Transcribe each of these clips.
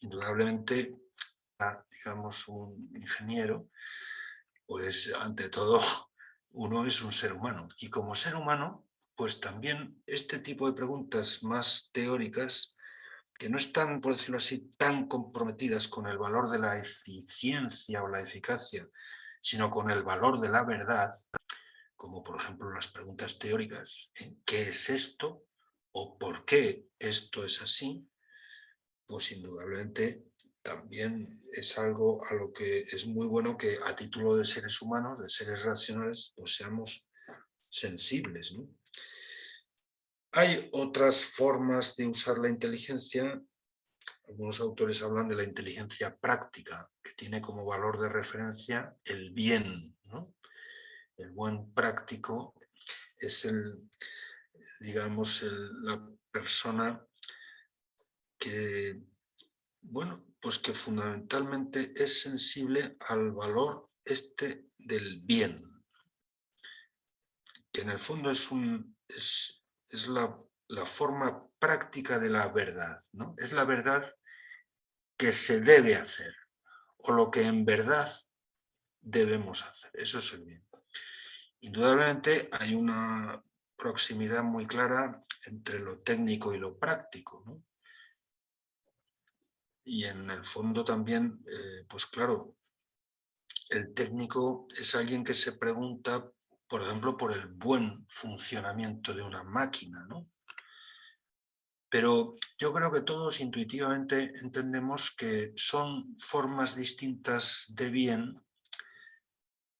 Indudablemente, digamos, un ingeniero, pues ante todo uno es un ser humano. Y como ser humano, pues también este tipo de preguntas más teóricas, que no están, por decirlo así, tan comprometidas con el valor de la eficiencia o la eficacia, sino con el valor de la verdad, como por ejemplo las preguntas teóricas, ¿qué es esto? ¿O por qué esto es así? Pues indudablemente también es algo a lo que es muy bueno que a título de seres humanos, de seres racionales, pues seamos sensibles, ¿no? Hay otras formas de usar la inteligencia. Algunos autores hablan de la inteligencia práctica, que tiene como valor de referencia el bien, ¿no? El buen práctico es digamos, la persona que, bueno, pues que fundamentalmente es sensible al valor del bien, que en el fondo es la forma práctica de la verdad, ¿no? Es la verdad que se debe hacer, o lo que en verdad debemos hacer. Eso es el bien. Indudablemente hay una proximidad muy clara entre lo técnico y lo práctico, ¿no? Y en el fondo también, pues claro, el técnico es alguien que se pregunta, por ejemplo, por el buen funcionamiento de una máquina, ¿no? Pero yo creo que todos intuitivamente entendemos que son formas distintas de bien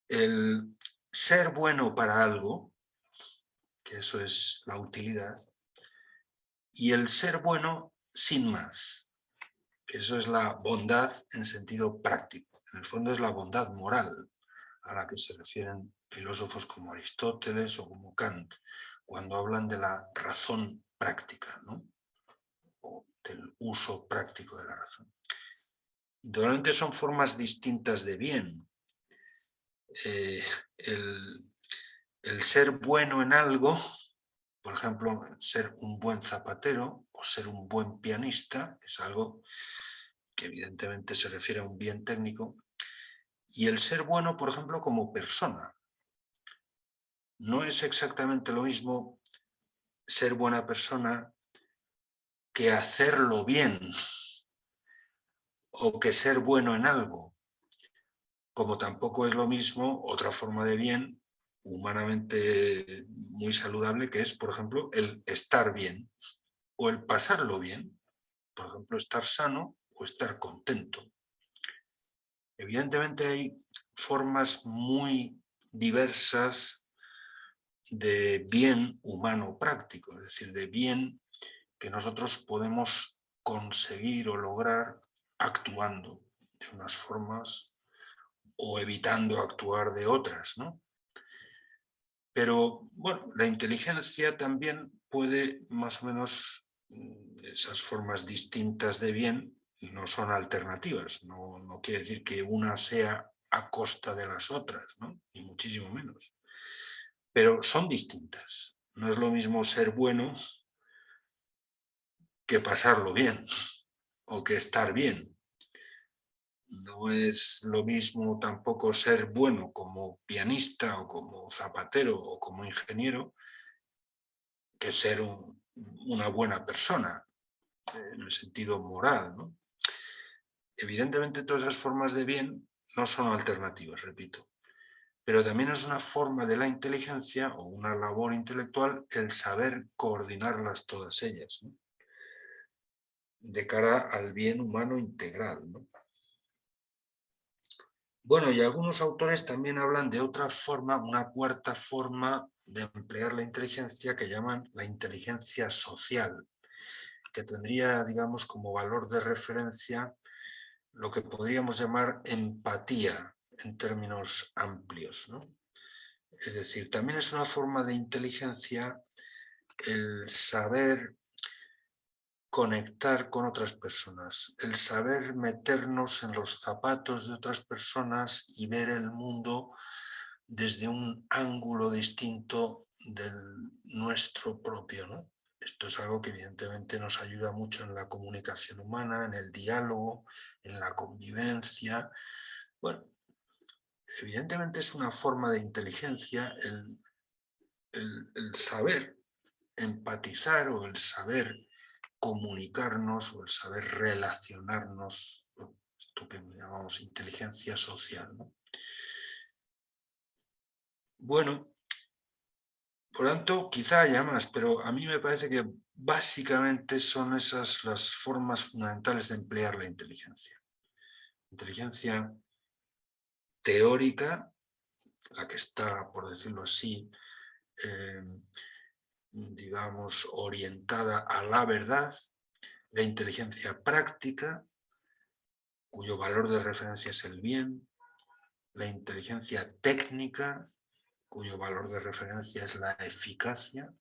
el ser bueno para algo, que eso es la utilidad, y el ser bueno sin más, que eso es la bondad en sentido práctico. En el fondo es la bondad moral a la que se refieren filósofos como Aristóteles o como Kant, cuando hablan de la razón práctica, ¿no? O del uso práctico de la razón. Indudablemente son formas distintas de bien. Eh, el ser bueno en algo, por ejemplo, ser un buen zapatero o ser un buen pianista, es algo que evidentemente se refiere a un bien técnico, y el ser bueno, por ejemplo, como persona. No es exactamente lo mismo ser buena persona que hacerlo bien o que ser bueno en algo, como tampoco es lo mismo otra forma de bien humanamente muy saludable, que es, por ejemplo, el estar bien o el pasarlo bien, por ejemplo, estar sano o estar contento. Evidentemente hay formas muy diversas de bien humano práctico, es decir, de bien que nosotros podemos conseguir o lograr actuando de unas formas o evitando actuar de otras, ¿no? Pero, bueno, la inteligencia también puede más o menos, esas formas distintas de bien no son alternativas, no quiere decir que una sea a costa de las otras, ¿no? Ni muchísimo menos. Pero son distintas. No es lo mismo ser bueno que pasarlo bien o que estar bien. No es lo mismo tampoco ser bueno como pianista o como zapatero o como ingeniero que ser una buena persona en el sentido moral, ¿no? Evidentemente todas esas formas de bien no son alternativas, repito, pero también es una forma de la inteligencia o una labor intelectual el saber coordinarlas todas ellas, ¿no? De cara al bien humano integral, ¿no? Bueno, y algunos autores también hablan de otra forma, una cuarta forma de emplear la inteligencia que llaman la inteligencia social, que tendría, digamos, como valor de referencia lo que podríamos llamar empatía en términos amplios, ¿no? Es decir, también es una forma de inteligencia el saber conectar con otras personas, el saber meternos en los zapatos de otras personas y ver el mundo desde un ángulo distinto del nuestro propio, ¿no? Esto es algo que evidentemente nos ayuda mucho en la comunicación humana, en el diálogo, en la convivencia. Bueno, evidentemente es una forma de inteligencia el saber empatizar o el saber comunicarnos o el saber relacionarnos, esto que llamamos inteligencia social, ¿no? Bueno, por tanto, quizá haya más, pero a mí me parece que básicamente son esas las formas fundamentales de emplear la inteligencia. Inteligencia teórica, la que está, por decirlo así, digamos, orientada a la verdad, la inteligencia práctica, cuyo valor de referencia es el bien, la inteligencia técnica, cuyo valor de referencia es la eficacia,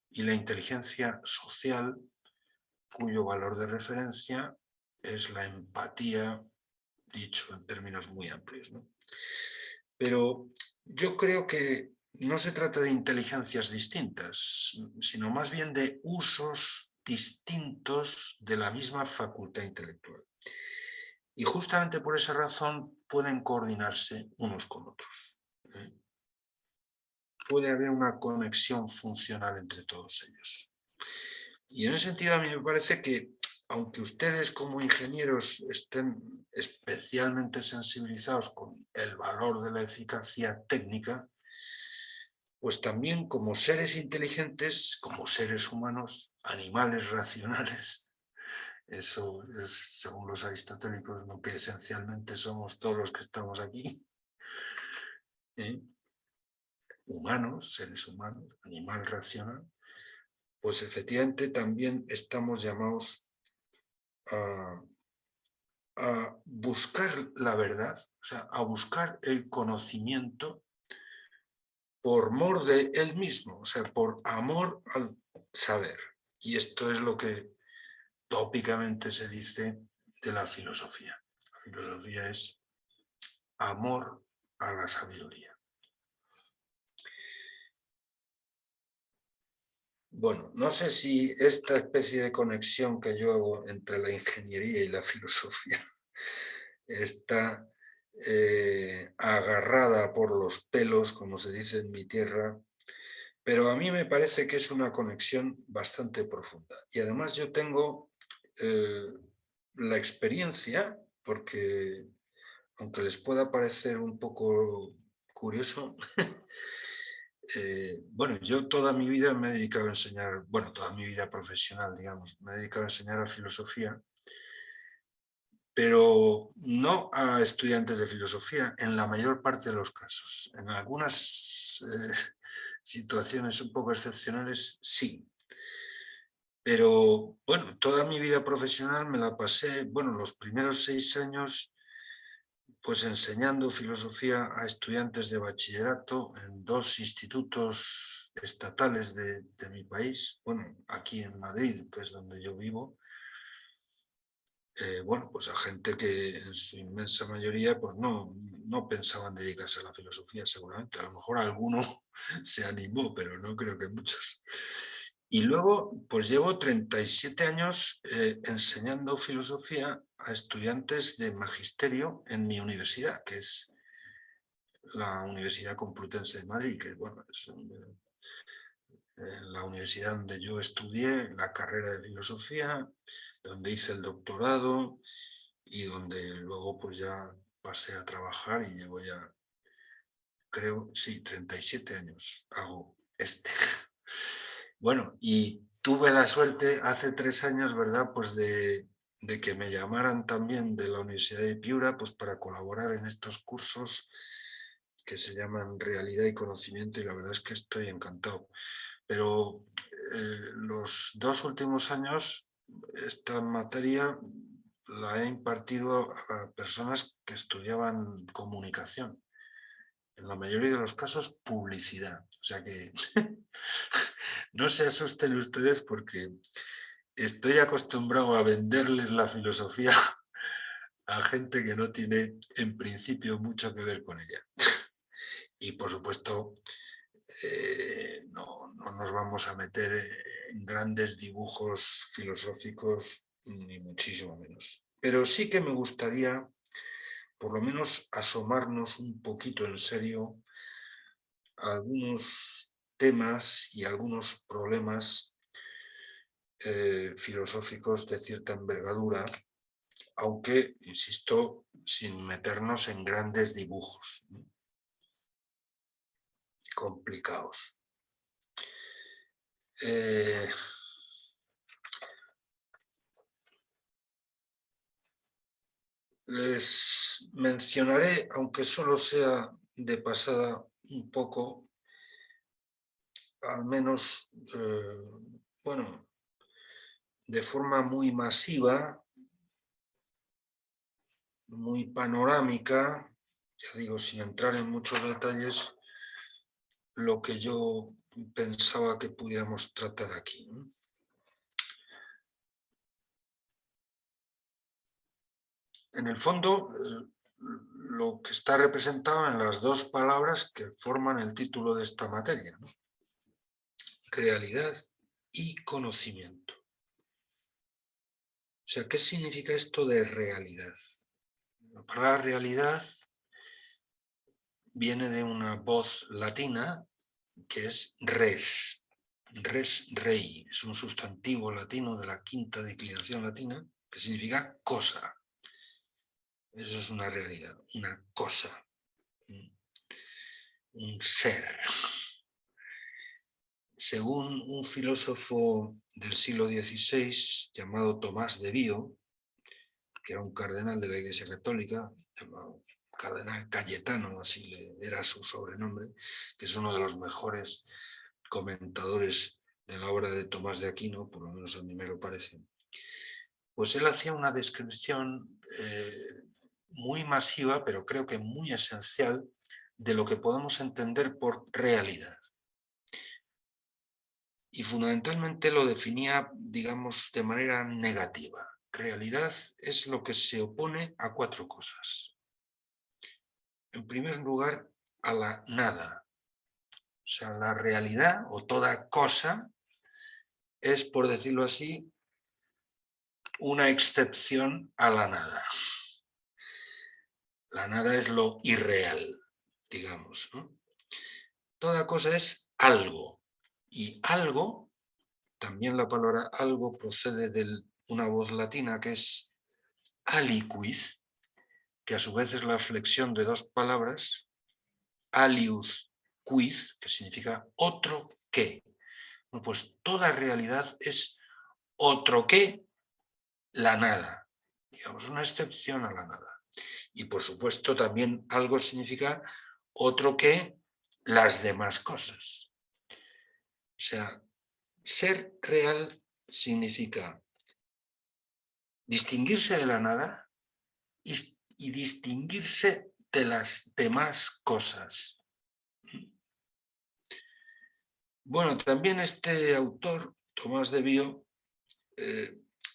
y la inteligencia social, cuyo valor de referencia es la empatía, dicho en términos muy amplios, ¿no? Pero yo creo que no se trata de inteligencias distintas, sino más bien de usos distintos de la misma facultad intelectual. Y justamente por esa razón pueden coordinarse unos con otros. Puede haber una conexión funcional entre todos ellos. Y en ese sentido a mí me parece que, aunque ustedes como ingenieros estén especialmente sensibilizados con el valor de la eficacia técnica, pues también como seres inteligentes, como seres humanos, animales racionales, eso es, según los aristotélicos, lo que esencialmente somos todos los que estamos aquí, humanos, seres humanos, animal racional, pues efectivamente también estamos llamados a buscar la verdad, o sea, a buscar el conocimiento por mor de él mismo, o sea, por amor al saber. Y esto es lo que tópicamente se dice de la filosofía. La filosofía es amor a la sabiduría. Bueno, no sé si esta especie de conexión que yo hago entre la ingeniería y la filosofía está agarrada por los pelos, como se dice en mi tierra, pero a mí me parece que es una conexión bastante profunda. Y además yo tengo la experiencia, porque aunque les pueda parecer un poco curioso, bueno, yo toda mi vida me he dedicado a enseñar, bueno, toda mi vida profesional, digamos, me he dedicado a enseñar a filosofía, pero no a estudiantes de filosofía, en la mayor parte de los casos. En algunas situaciones un poco excepcionales, sí. Pero, bueno, toda mi vida profesional me la pasé, bueno, los primeros 6 años, pues enseñando filosofía a estudiantes de bachillerato en 2 institutos estatales de mi país, bueno, aquí en Madrid, que es donde yo vivo. Bueno, pues a gente que en su inmensa mayoría pues no pensaban dedicarse a la filosofía, seguramente. A lo mejor alguno se animó, pero no creo que muchos. Y luego, pues llevo 37 años enseñando filosofía a estudiantes de magisterio en mi universidad, que es la Universidad Complutense de Madrid, que bueno, es la universidad donde yo estudié la carrera de filosofía, donde hice el doctorado y donde luego pues ya pasé a trabajar y llevo ya, creo, sí, 37 años hago este. Bueno, y tuve la suerte hace 3 años, ¿verdad? Pues de que me llamaran también de la Universidad de Piura pues para colaborar en estos cursos que se llaman Realidad y Conocimiento, y la verdad es que estoy encantado. Pero los 2 últimos años esta materia la he impartido a personas que estudiaban comunicación. En la mayoría de los casos, publicidad. O sea que no se asusten ustedes porque estoy acostumbrado a venderles la filosofía a gente que no tiene en principio mucho que ver con ella. Y por supuesto, no nos vamos a meter en grandes dibujos filosóficos, ni muchísimo menos. Pero sí que me gustaría, por lo menos, asomarnos un poquito en serio a algunos temas y algunos problemas filosóficos de cierta envergadura, aunque, insisto, sin meternos en grandes dibujos complicados. Les mencionaré, aunque solo sea de pasada un poco, al menos, bueno, de forma muy masiva, muy panorámica, ya digo, sin entrar en muchos detalles, lo que yo pensaba que pudiéramos tratar aquí, ¿no? En el fondo, lo que está representado en las dos palabras que forman el título de esta materia, ¿no? Realidad y conocimiento. O sea, ¿qué significa esto de realidad? La palabra realidad viene de una voz latina que es res. Res rei es un sustantivo latino de la quinta declinación latina que significa cosa. Eso es una realidad, una cosa, un ser. Según un filósofo del siglo XVI llamado Tomás de Vío, que era un cardenal de la Iglesia Católica, llamado Cardenal Cayetano, así era su sobrenombre, que es uno de los mejores comentadores de la obra de Tomás de Aquino, por lo menos a mí me lo parece. Pues él hacía una descripción muy masiva, pero creo que muy esencial, de lo que podemos entender por realidad. Y fundamentalmente lo definía, digamos, de manera negativa. Realidad es lo que se opone a cuatro cosas. En primer lugar, a la nada. O sea, la realidad o toda cosa es, por decirlo así, una excepción a la nada. La nada es lo irreal, digamos, ¿no? Toda cosa es algo. Y algo, también la palabra algo procede de una voz latina que es aliquid, que a su vez es la flexión de dos palabras, alius quid, que significa otro que. Bueno, pues toda realidad es otro que la nada, digamos, una excepción a la nada. Y por supuesto también algo significa otro que las demás cosas. O sea, ser real significa distinguirse de la nada y distinguirse de las demás cosas. Bueno, también este autor, Tomás de Vío,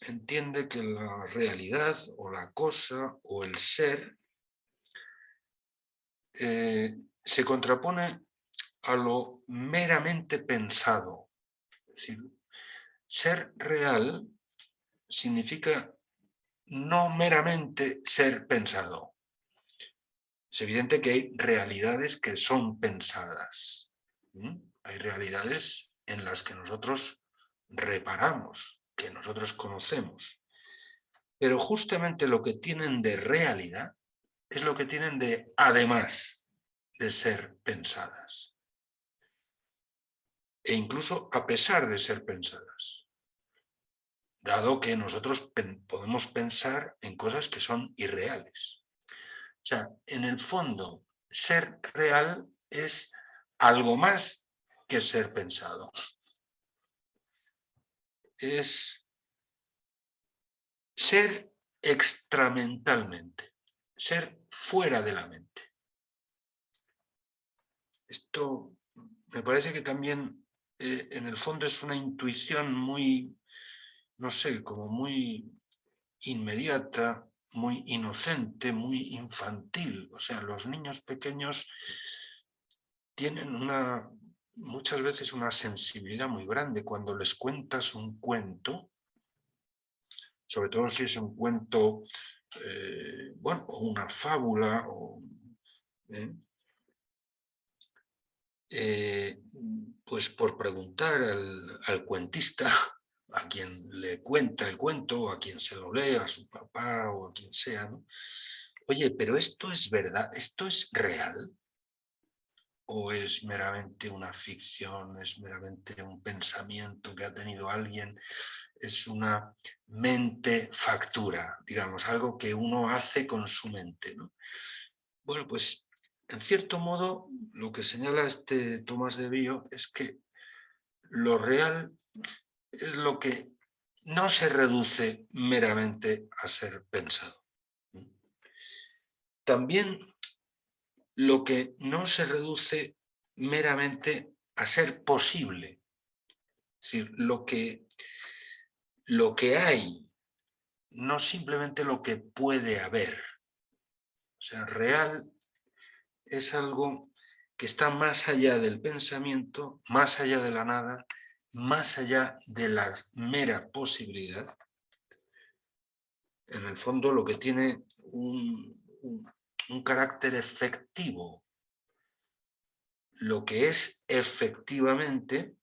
entiende que la realidad o la cosa o el ser se contrapone a lo meramente pensado. Es decir, ser real significa no meramente ser pensado. Es evidente que hay realidades que son pensadas. Hay realidades en las que nosotros reparamos, que nosotros conocemos. Pero justamente lo que tienen de realidad es lo que tienen de además de ser pensadas. E incluso a pesar de ser pensadas. Dado que nosotros podemos pensar en cosas que son irreales. O sea, en el fondo, ser real es algo más que ser pensado. Es ser extramentalmente, ser fuera de la mente. Esto me parece que también en el fondo es una intuición muy, no sé, como muy inmediata, muy inocente, muy infantil. O sea, los niños pequeños tienen una muchas veces una sensibilidad muy grande cuando les cuentas un cuento, sobre todo si es un cuento, bueno, o una fábula, ¿eh? Pues por preguntar al cuentista, a quien le cuenta el cuento, o a quien se lo lee, a su papá o a quien sea, ¿no? Oye, pero ¿esto es verdad? ¿Esto es real? ¿O es meramente una ficción? ¿Es meramente un pensamiento que ha tenido alguien? ¿Es una mente factura, digamos, algo que uno hace con su mente, ¿no? Bueno, pues en cierto modo lo que señala este Tomás de Bio es que lo real es lo que no se reduce meramente a ser pensado. También lo que no se reduce meramente a ser posible. Es decir, lo que hay, no simplemente lo que puede haber. O sea, real es algo que está más allá del pensamiento, más allá de la nada, más allá de la mera posibilidad. En el fondo lo que tiene un carácter efectivo, lo que es efectivamente,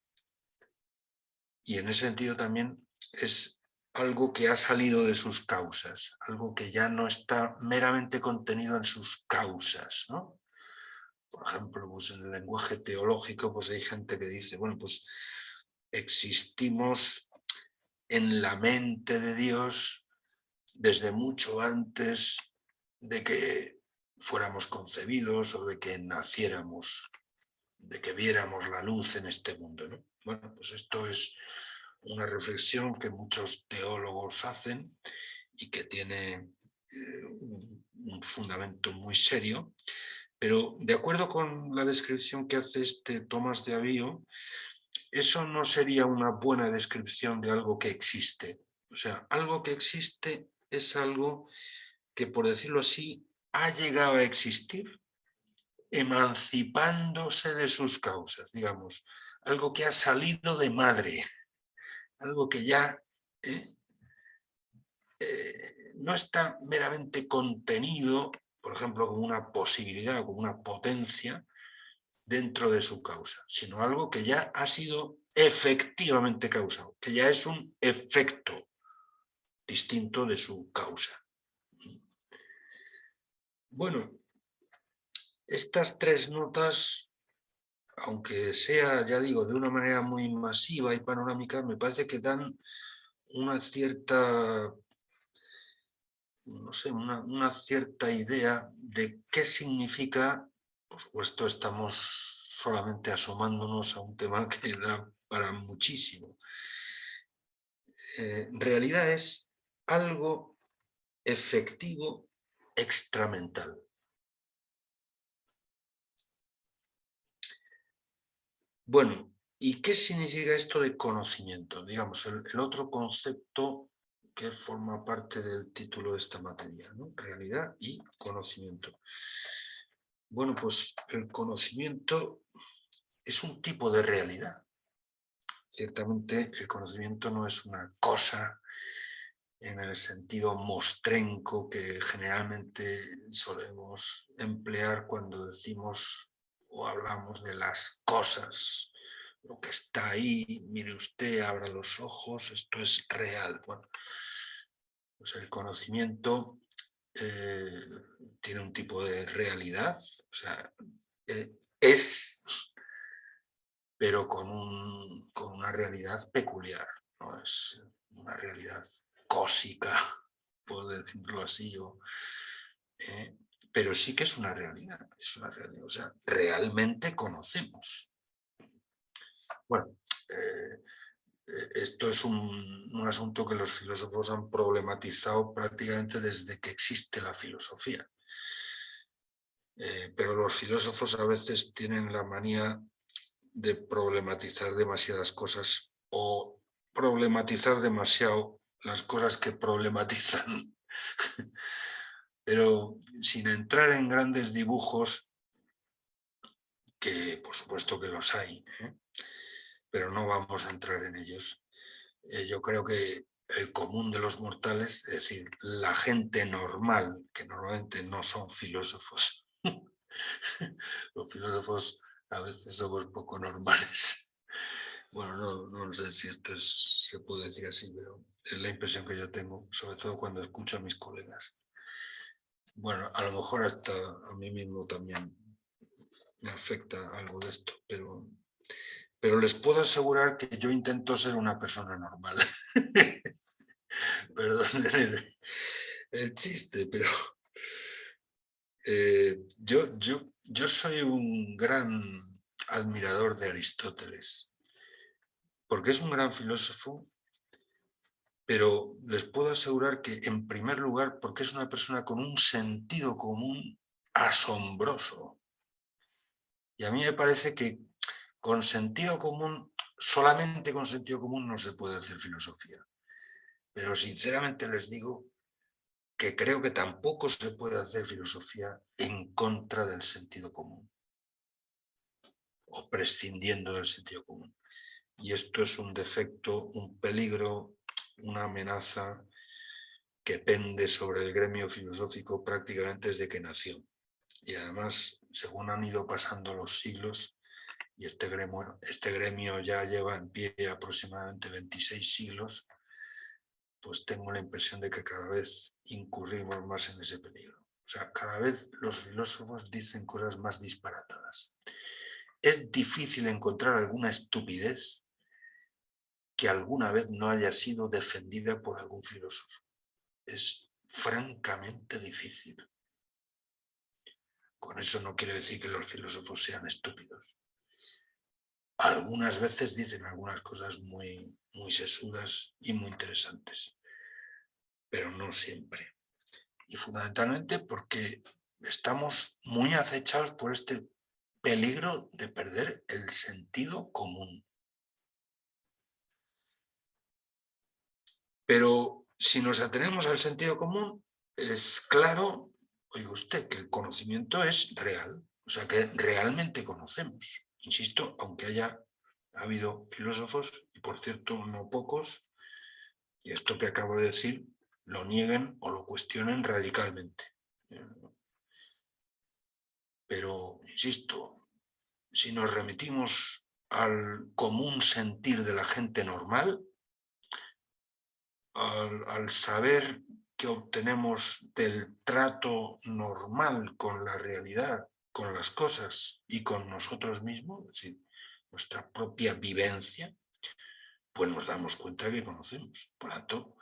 y en ese sentido también es algo que ha salido de sus causas, algo que ya no está meramente contenido en sus causas, ¿no? Por ejemplo, pues en el lenguaje teológico, pues hay gente que dice, bueno, pues existimos en la mente de Dios desde mucho antes de que fuéramos concebidos o de que naciéramos, de que viéramos la luz en este mundo, ¿no? Bueno, pues esto es una reflexión que muchos teólogos hacen y que tiene un fundamento muy serio, pero de acuerdo con la descripción que hace este Tomás de Avío, eso no sería una buena descripción de algo que existe. O sea, algo que existe es algo que, por decirlo así, ha llegado a existir emancipándose de sus causas, digamos, algo que ha salido de madre, algo que ya no está meramente contenido, por ejemplo, como una posibilidad o como una potencia dentro de su causa, sino algo que ya ha sido efectivamente causado, que ya es un efecto distinto de su causa. Bueno, estas tres notas, aunque sea, ya digo, de una manera muy masiva y panorámica, me parece que dan una cierta, no sé, una cierta idea de qué significa. Por supuesto, estamos solamente asomándonos a un tema que da para muchísimo. Realidad es algo efectivo extramental. Bueno, ¿y qué significa esto de conocimiento? Digamos, el otro concepto que forma parte del título de esta materia, ¿no? Realidad y conocimiento. Bueno, pues el conocimiento es un tipo de realidad. Ciertamente el conocimiento no es una cosa en el sentido mostrenco que generalmente solemos emplear cuando decimos o hablamos de las cosas, lo que está ahí, mire usted, abra los ojos, esto es real. Bueno, pues el conocimiento tiene un tipo de realidad, o sea, es, pero con una realidad peculiar, no es una realidad cósica, por decirlo así, pero sí que es una realidad, o sea, realmente conocemos. Bueno, esto es un asunto que los filósofos han problematizado prácticamente desde que existe la filosofía. Pero los filósofos a veces tienen la manía de problematizar demasiadas cosas o problematizar demasiado las cosas que problematizan. Pero sin entrar en grandes dibujos, que por supuesto que los hay, pero no vamos a entrar en ellos. Yo creo que el común de los mortales, es decir, la gente normal, que normalmente no son filósofos, los filósofos a veces somos poco normales. Bueno, no sé si esto se puede decir así, pero es la impresión que yo tengo, sobre todo cuando escucho a mis colegas. Bueno, a lo mejor hasta a mí mismo también me afecta algo de esto, pero les puedo asegurar que yo intento ser una persona normal. Perdón el chiste, pero yo soy un gran admirador de Aristóteles, porque es un gran filósofo, pero les puedo asegurar que, en primer lugar, porque es una persona con un sentido común asombroso. Y a mí me parece que con sentido común, solamente con sentido común no se puede hacer filosofía. Pero sinceramente les digo que creo que tampoco se puede hacer filosofía en contra del sentido común o prescindiendo del sentido común. Y esto es un defecto, un peligro, una amenaza que pende sobre el gremio filosófico prácticamente desde que nació. Y además, según han ido pasando los siglos, y este gremio ya lleva en pie aproximadamente 26 siglos, pues tengo la impresión de que cada vez incurrimos más en ese peligro. O sea, cada vez los filósofos dicen cosas más disparatadas. Es difícil encontrar alguna estupidez que alguna vez no haya sido defendida por algún filósofo. Es francamente difícil. Con eso no quiero decir que los filósofos sean estúpidos. Algunas veces dicen algunas cosas muy, muy sesudas y muy interesantes, pero no siempre. Y fundamentalmente porque estamos muy acechados por este peligro de perder el sentido común. Pero si nos atenemos al sentido común, es claro, oiga usted, que el conocimiento es real, o sea que realmente conocemos. Insisto, aunque haya habido filósofos, y por cierto no pocos, y esto que acabo de decir, lo nieguen o lo cuestionen radicalmente. Pero, insisto, si nos remitimos al común sentir de la gente normal, al saber que obtenemos del trato normal con la realidad, con las cosas y con nosotros mismos, es decir, nuestra propia vivencia, pues nos damos cuenta que conocemos. Por lo tanto,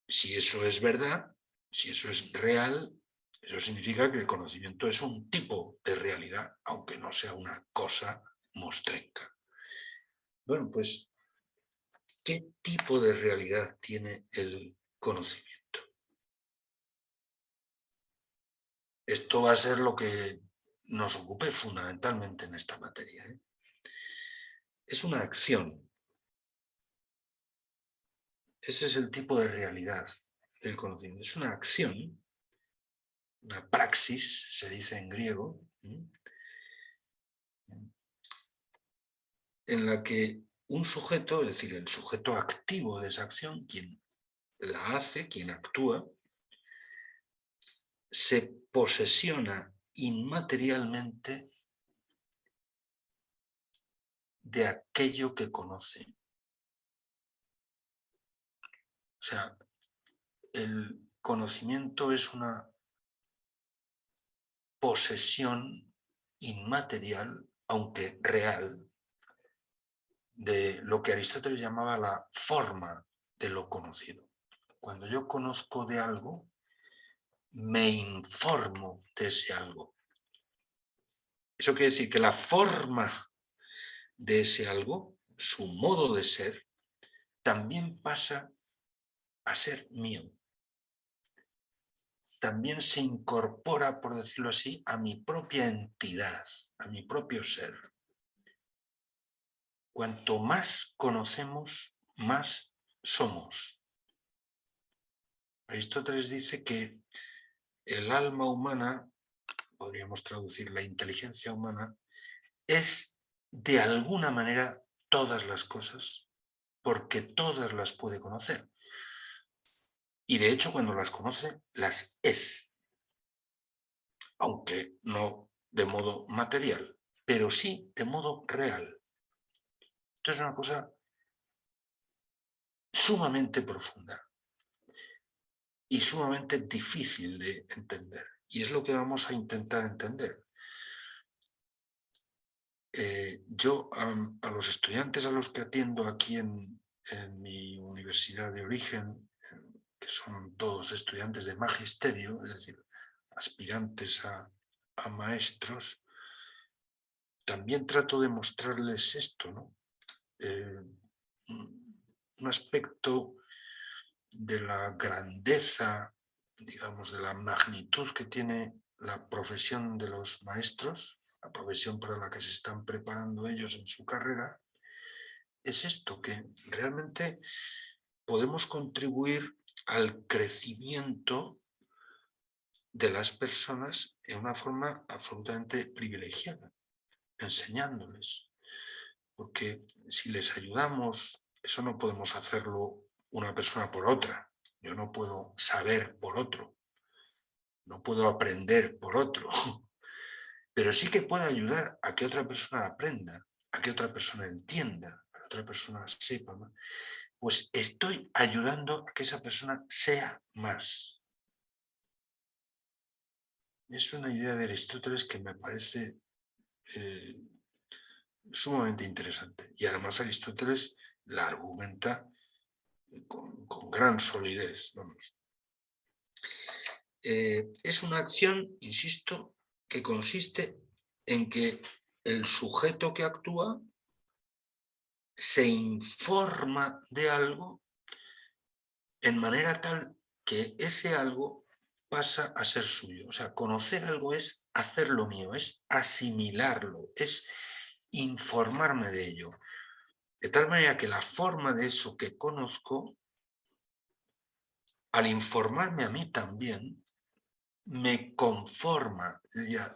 si eso es verdad, si eso es real, eso significa que el conocimiento es un tipo de realidad, aunque no sea una cosa mostrenca. Bueno, pues, ¿qué tipo de realidad tiene el conocimiento? Esto va a ser lo que nos ocupe fundamentalmente en esta materia. Es una acción. Ese es el tipo de realidad del conocimiento. Es una acción, una praxis, se dice en griego, en la que un sujeto, es decir, el sujeto activo de esa acción, quien la hace, quien actúa, se posesiona inmaterialmente de aquello que conoce. O sea, el conocimiento es una posesión inmaterial, aunque real, de lo que Aristóteles llamaba la forma de lo conocido. Cuando yo conozco de algo, me informo de ese algo. Eso quiere decir que la forma de ese algo, su modo de ser, también pasa a ser mío. También se incorpora, por decirlo así, a mi propia entidad, a mi propio ser. Cuanto más conocemos, más somos. Aristóteles dice que el alma humana, podríamos traducir la inteligencia humana, es de alguna manera todas las cosas, porque todas las puede conocer. Y de hecho, cuando las conoce, las es, aunque no de modo material, pero sí de modo real. Esto es una cosa sumamente profunda y sumamente difícil de entender. Y es lo que vamos a intentar entender. Yo a los estudiantes a los que atiendo aquí en mi universidad de origen, que son todos estudiantes de magisterio, es decir, aspirantes a maestros, también trato de mostrarles esto, ¿no? Un aspecto de la grandeza, digamos, de la magnitud que tiene la profesión de los maestros, la profesión para la que se están preparando ellos en su carrera, es esto, que realmente podemos contribuir al crecimiento de las personas en una forma absolutamente privilegiada, enseñándoles. Porque si les ayudamos, eso no podemos hacerlo una persona por otra. Yo no puedo saber por otro, no puedo aprender por otro, pero sí que puedo ayudar a que otra persona aprenda, a que otra persona entienda, a que otra persona sepa más. Pues estoy ayudando a que esa persona sea más. Es una idea de Aristóteles que me parece eh, sumamente interesante. Y además Aristóteles la argumenta con gran solidez. Vamos. Es una acción, insisto, que consiste en que el sujeto que actúa se informa de algo en manera tal que ese algo pasa a ser suyo. O sea, conocer algo es hacerlo mío, es asimilarlo, es informarme de ello. De tal manera que la forma de eso que conozco, al informarme a mí también, me conforma,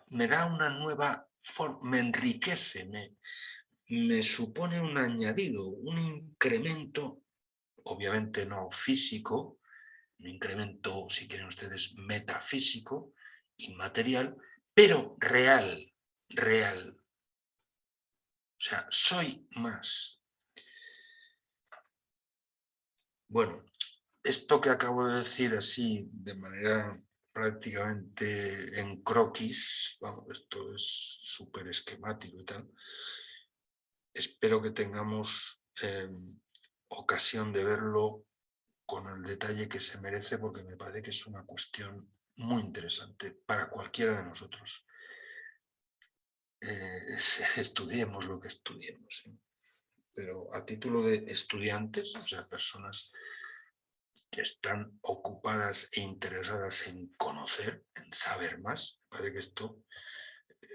me da una nueva forma, me enriquece, me supone un añadido, un incremento, obviamente no físico, un incremento, si quieren ustedes, metafísico, inmaterial, pero real, real. O sea, soy más. Bueno, esto que acabo de decir así, de manera prácticamente en croquis, vamos, esto es súper esquemático y tal, espero que tengamos ocasión de verlo con el detalle que se merece, porque me parece que es una cuestión muy interesante para cualquiera de nosotros. Estudiemos lo que estudiemos, ¿eh? Pero a título de estudiantes, o sea, personas que están ocupadas e interesadas en conocer, en saber más, me parece que esto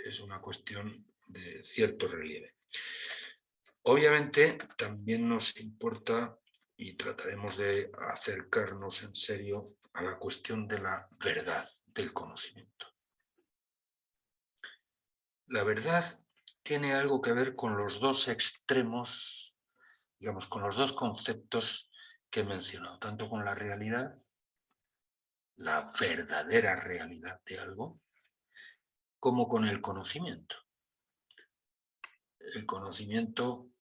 es una cuestión de cierto relieve. Obviamente también nos importa y trataremos de acercarnos en serio a la cuestión de la verdad del conocimiento. La verdad tiene algo que ver con los dos extremos, digamos, con los dos conceptos que he mencionado, tanto con la realidad, la verdadera realidad de algo, como con el conocimiento. El conocimiento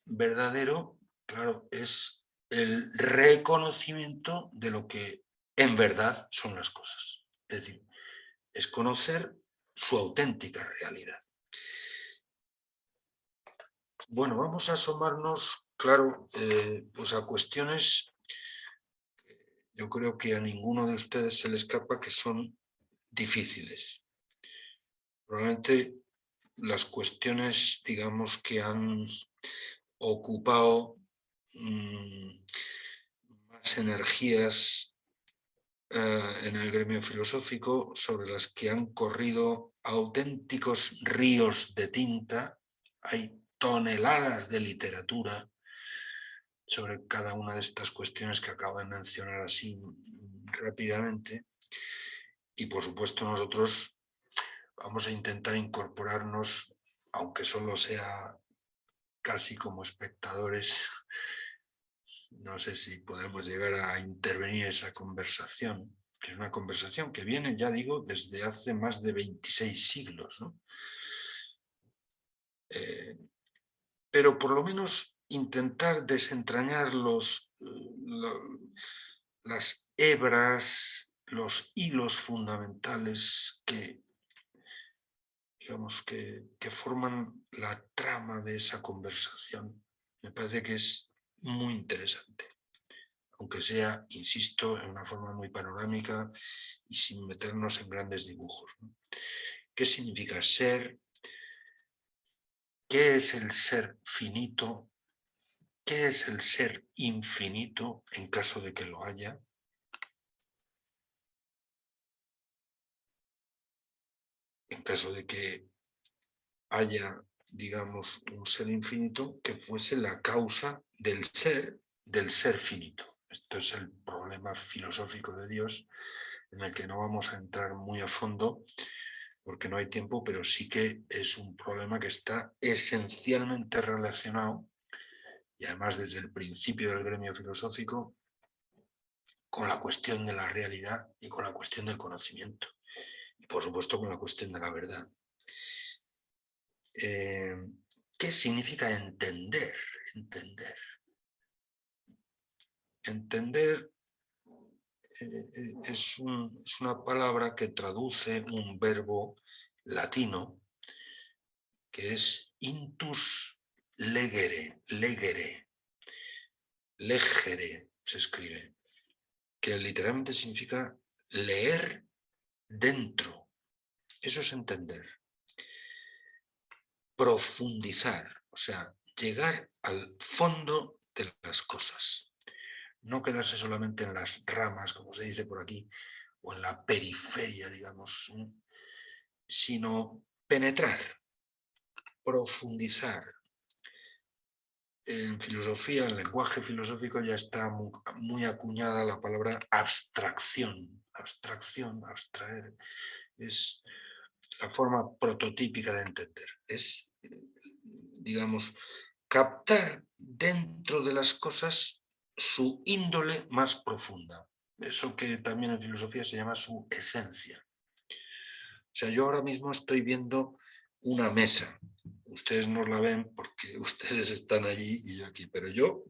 verdadero, claro, es el reconocimiento de lo que en verdad son las cosas. Es decir, es conocer su auténtica realidad. Bueno, vamos a asomarnos, claro, pues a cuestiones, yo creo que a ninguno de ustedes se le escapa, que son difíciles. Probablemente las cuestiones, digamos, que han ocupado más energías en el gremio filosófico, sobre las que han corrido auténticos ríos de tinta. Hay toneladas de literatura sobre cada una de estas cuestiones que acabo de mencionar así rápidamente. Y por supuesto nosotros vamos a intentar incorporarnos aunque solo sea casi como espectadores, no sé si podemos llegar a intervenir en esa conversación, que es una conversación que viene, ya digo, desde hace más de 26 siglos, ¿no? Pero por lo menos intentar desentrañar las hebras, los hilos fundamentales que, digamos, que forman la trama de esa conversación. Me parece que es muy interesante, aunque sea, insisto, en una forma muy panorámica y sin meternos en grandes dibujos, ¿no? ¿Qué significa ser? ¿Qué es el ser finito? ¿Qué es el ser infinito en caso de que lo haya? En caso de que haya, digamos, un ser infinito que fuese la causa del ser finito. Esto es el problema filosófico de Dios, en el que no vamos a entrar muy a fondo porque no hay tiempo, pero sí que es un problema que está esencialmente relacionado, y además desde el principio del gremio filosófico, con la cuestión de la realidad y con la cuestión del conocimiento. Y por supuesto con la cuestión de la verdad. ¿Qué significa entender? Entender. Entender es una palabra que traduce un verbo latino que es intus legere, legere se escribe, que literalmente significa leer dentro. Eso es entender. Profundizar, o sea, llegar al fondo de las cosas. No quedarse solamente en las ramas, como se dice por aquí, o en la periferia, digamos, sino penetrar, profundizar. En filosofía, en lenguaje filosófico, ya está muy acuñada la palabra abstracción. Abstracción, abstraer, es la forma prototípica de entender. Es, digamos, captar dentro de las cosas su índole más profunda. Eso que también en filosofía se llama su esencia. O sea, yo ahora mismo estoy viendo una mesa. Ustedes no la ven porque ustedes están allí y yo aquí, pero yo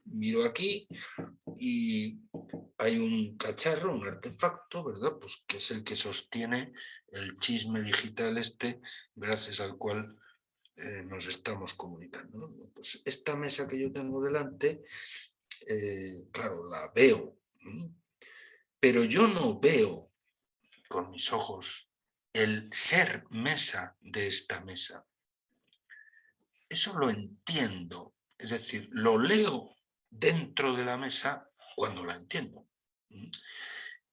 miro aquí y hay un cacharro, un artefacto, ¿verdad? Pues que es el que sostiene el chisme digital este, gracias al cual nos estamos comunicando, ¿no? Pues esta mesa que yo tengo delante, claro, la veo, pero yo no veo con mis ojos el ser mesa de esta mesa. Eso lo entiendo, es decir, lo leo dentro de la mesa cuando la entiendo.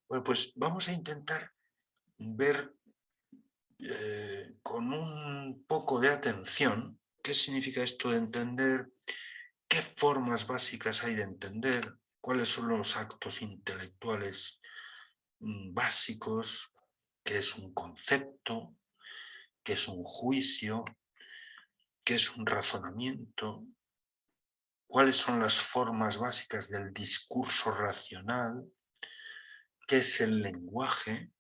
Bueno, pues vamos a intentar ver con un poco de atención qué significa esto de entender, qué formas básicas hay de entender, cuáles son los actos intelectuales básicos, qué es un concepto, qué es un juicio, qué es un razonamiento, cuáles son las formas básicas del discurso racional, qué es el lenguaje,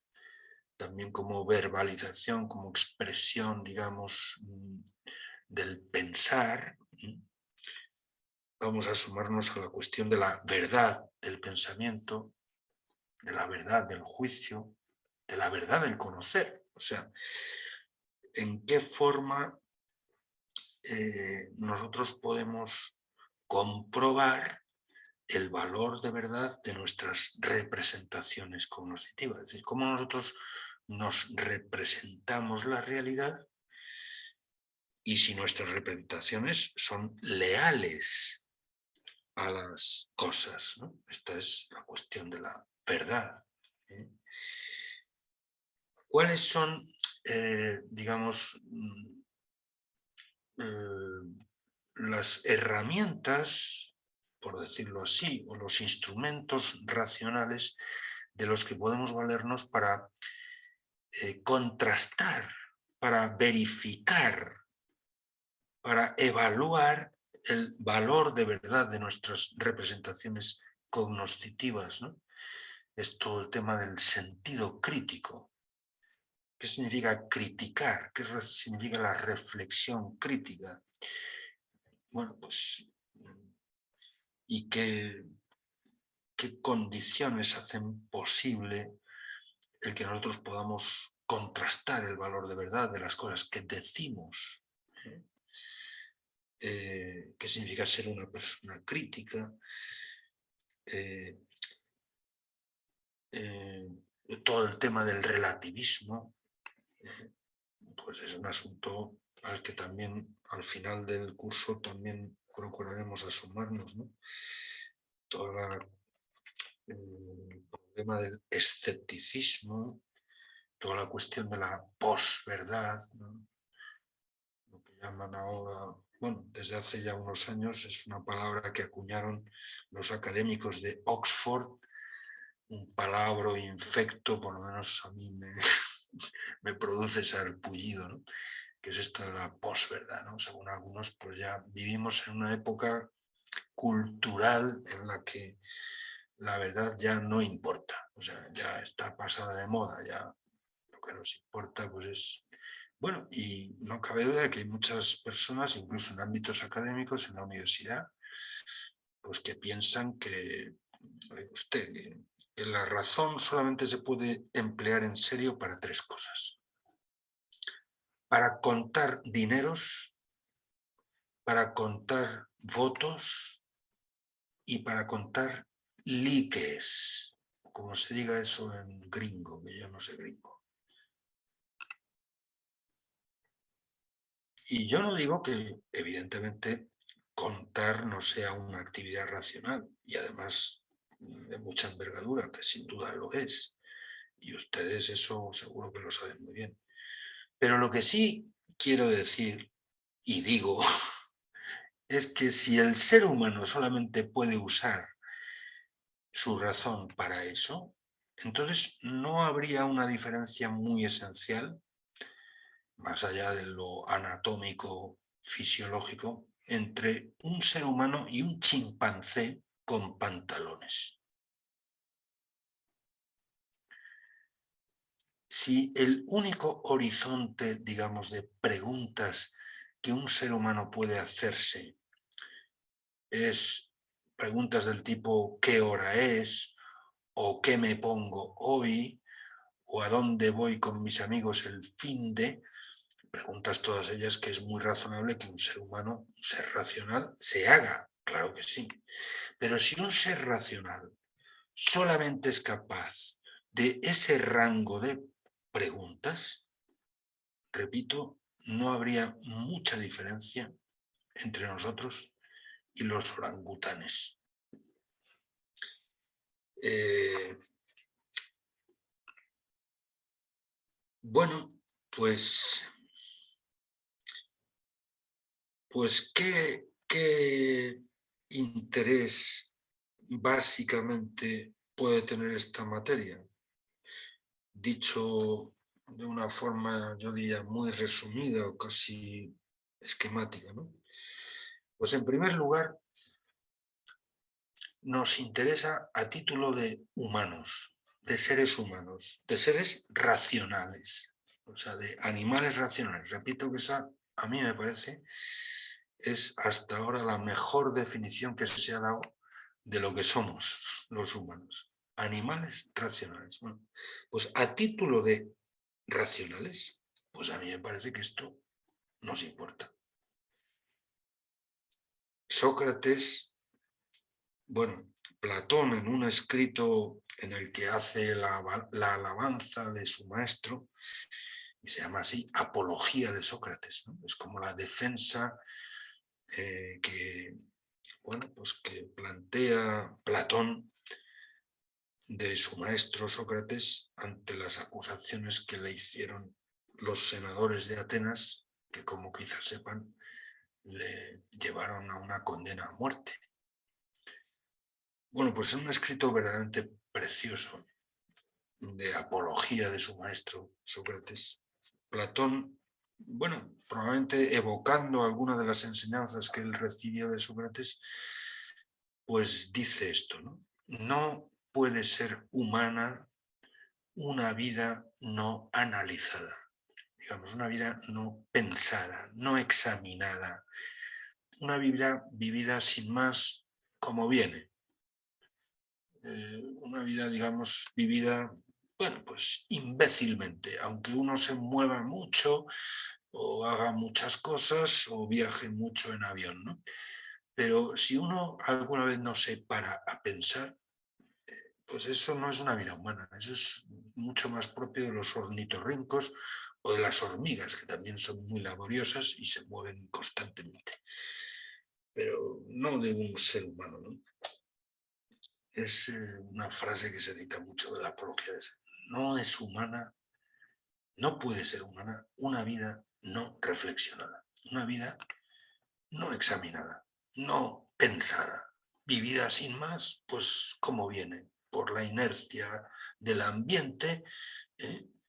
también como verbalización, como expresión, digamos, del pensar. Vamos a sumarnos a la cuestión de la verdad del pensamiento, de la verdad del juicio, de la verdad del conocer. O sea, en qué forma nosotros podemos comprobar el valor de verdad de nuestras representaciones cognitivas. Es decir, cómo nosotros nos representamos la realidad y si nuestras representaciones son leales a las cosas, ¿no? Esta es la cuestión de la verdad. ¿Cuáles son, digamos, las herramientas, por decirlo así, o los instrumentos racionales de los que podemos valernos para contrastar, para verificar para evaluar el valor de verdad de nuestras representaciones cognoscitivas, ¿no? Es todo el tema del sentido crítico. ¿Qué significa criticar? ¿Qué significa la reflexión crítica? Bueno, pues, ¿y qué condiciones hacen posible el que nosotros podamos contrastar el valor de verdad de las cosas que decimos? ¿Qué significa ser una persona crítica? Todo el tema del relativismo, pues es un asunto al que también al final del curso también procuraremos asomarnos, ¿no? Todo el problema del escepticismo, toda la cuestión de la posverdad, ¿no? Lo que llaman ahora, bueno, desde hace ya unos años es una palabra que acuñaron los académicos de Oxford, un palabra infecto, por lo menos a mí me produce sarpullido, ¿no? Que es esta de la posverdad, ¿no? Según algunos, pues ya vivimos en una época cultural en la que la verdad ya no importa, o sea, ya está pasada de moda, ya lo que nos importa pues es... Bueno, y no cabe duda de que hay muchas personas, incluso en ámbitos académicos, en la universidad, pues que piensan que, oye, usted, que la razón solamente se puede emplear en serio para tres cosas. Para contar dineros, para contar votos y para contar likes, como se diga eso en gringo, que yo no sé gringo. Y yo no digo que, evidentemente, contar no sea una actividad racional y además de mucha envergadura, que sin duda lo es. Y ustedes eso seguro que lo saben muy bien. Pero lo que sí quiero decir, y digo, es que si el ser humano solamente puede usar su razón para eso, entonces no habría una diferencia muy esencial, más allá de lo anatómico, fisiológico, entre un ser humano y un chimpancé con pantalones. Si el único horizonte, digamos, de preguntas que un ser humano puede hacerse es preguntas del tipo ¿qué hora es? ¿O qué me pongo hoy? ¿O a dónde voy con mis amigos el finde? Preguntas todas ellas que es muy razonable que un ser humano, un ser racional, se haga, claro que sí. Pero si un ser racional solamente es capaz de ese rango de preguntas, repito, no habría mucha diferencia entre nosotros y los orangutanes. Bueno, pues ¿qué interés básicamente puede tener esta materia? Dicho de una forma, yo diría, muy resumida o casi esquemática, ¿no? Pues en primer lugar, nos interesa a título de humanos, de seres racionales, o sea, de animales racionales. Repito que esa, a mí me parece, es hasta ahora la mejor definición que se ha dado de lo que somos los humanos. Animales racionales. Bueno, pues a título de racionales, pues a mí me parece que esto nos importa. Sócrates, bueno, Platón en un escrito en el que hace la alabanza de su maestro, y se llama así, Apología de Sócrates, ¿no? Es como la defensa que, bueno, pues que plantea Platón de su maestro Sócrates ante las acusaciones que le hicieron los senadores de Atenas, que como quizás sepan, le llevaron a una condena a muerte. Bueno, pues es un escrito verdaderamente precioso de apología de su maestro Sócrates. Platón bueno, probablemente evocando alguna de las enseñanzas que él recibió de Sócrates, pues dice esto, ¿no? No puede ser humana una vida no analizada, digamos, una vida no pensada, no examinada, una vida vivida sin más como viene. Una vida, digamos, vivida, bueno, pues imbécilmente, aunque uno se mueva mucho o haga muchas cosas o viaje mucho en avión, ¿no? Pero si uno alguna vez no se para a pensar, pues eso no es una vida humana, eso es mucho más propio de los ornitorrincos o de las hormigas, que también son muy laboriosas y se mueven constantemente, pero no de un ser humano, ¿no? Es una frase que se cita mucho de la apología. No es humana, no puede ser humana una vida no reflexionada, una vida no examinada, no pensada, vivida sin más, pues como viene, por la inercia del ambiente.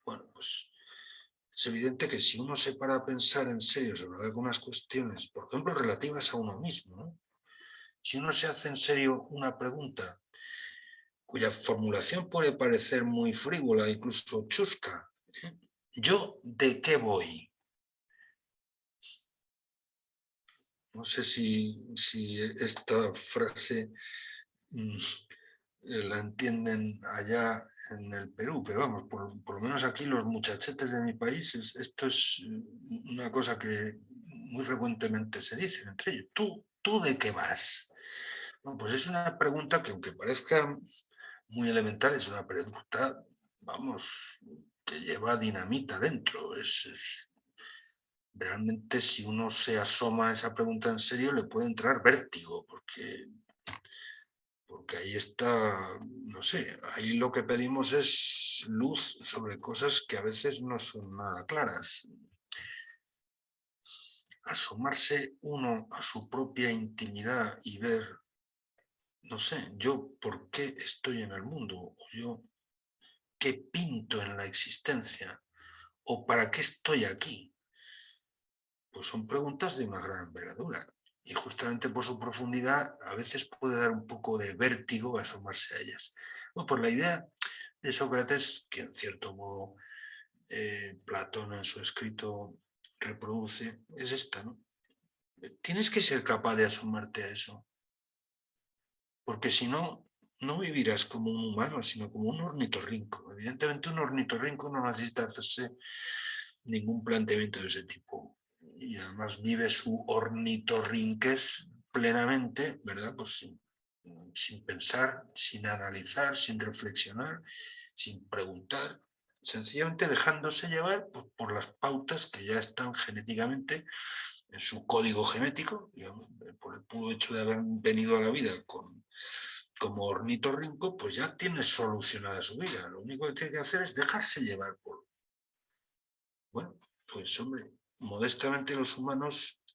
Bueno, pues es evidente que si uno se para a pensar en serio sobre algunas cuestiones, por ejemplo, relativas a uno mismo, ¿no? Si uno se hace en serio una pregunta cuya formulación puede parecer muy frívola, incluso chusca, ¿eh? ¿Yo de qué voy? No sé si esta frase la entienden allá en el Perú, pero vamos, por lo menos aquí los muchachetes de mi país, esto es una cosa que muy frecuentemente se dice entre ellos. ¿Tú de qué vas? Bueno, pues es una pregunta que, aunque parezca muy elemental, es una pregunta, vamos, que lleva dinamita dentro. Realmente, si uno se asoma a esa pregunta en serio, le puede entrar vértigo, porque ahí está, no sé, ahí lo que pedimos es luz sobre cosas que a veces no son nada claras. Asomarse uno a su propia intimidad y ver, no sé, yo por qué estoy en el mundo, o yo qué pinto en la existencia, o para qué estoy aquí, pues son preguntas de una gran envergadura. Y justamente por su profundidad a veces puede dar un poco de vértigo asomarse a ellas. Bueno, por la idea de Sócrates, que en cierto modo Platón en su escrito reproduce, es esta, ¿no? Tienes que ser capaz de asomarte a eso, porque si no, no vivirás como un humano, sino como un ornitorrinco. Evidentemente un ornitorrinco no necesita hacerse ningún planteamiento de ese tipo. Y además vive su ornitorrinquez plenamente, ¿verdad? Pues sin pensar, sin analizar, sin reflexionar, sin preguntar, sencillamente dejándose llevar por las pautas que ya están genéticamente en su código genético, digamos, por el puro hecho de haber venido a la vida como ornitorrinco, pues ya tiene solucionada su vida. Lo único que tiene que hacer es dejarse llevar por... Bueno, pues hombre, modestamente los humanos,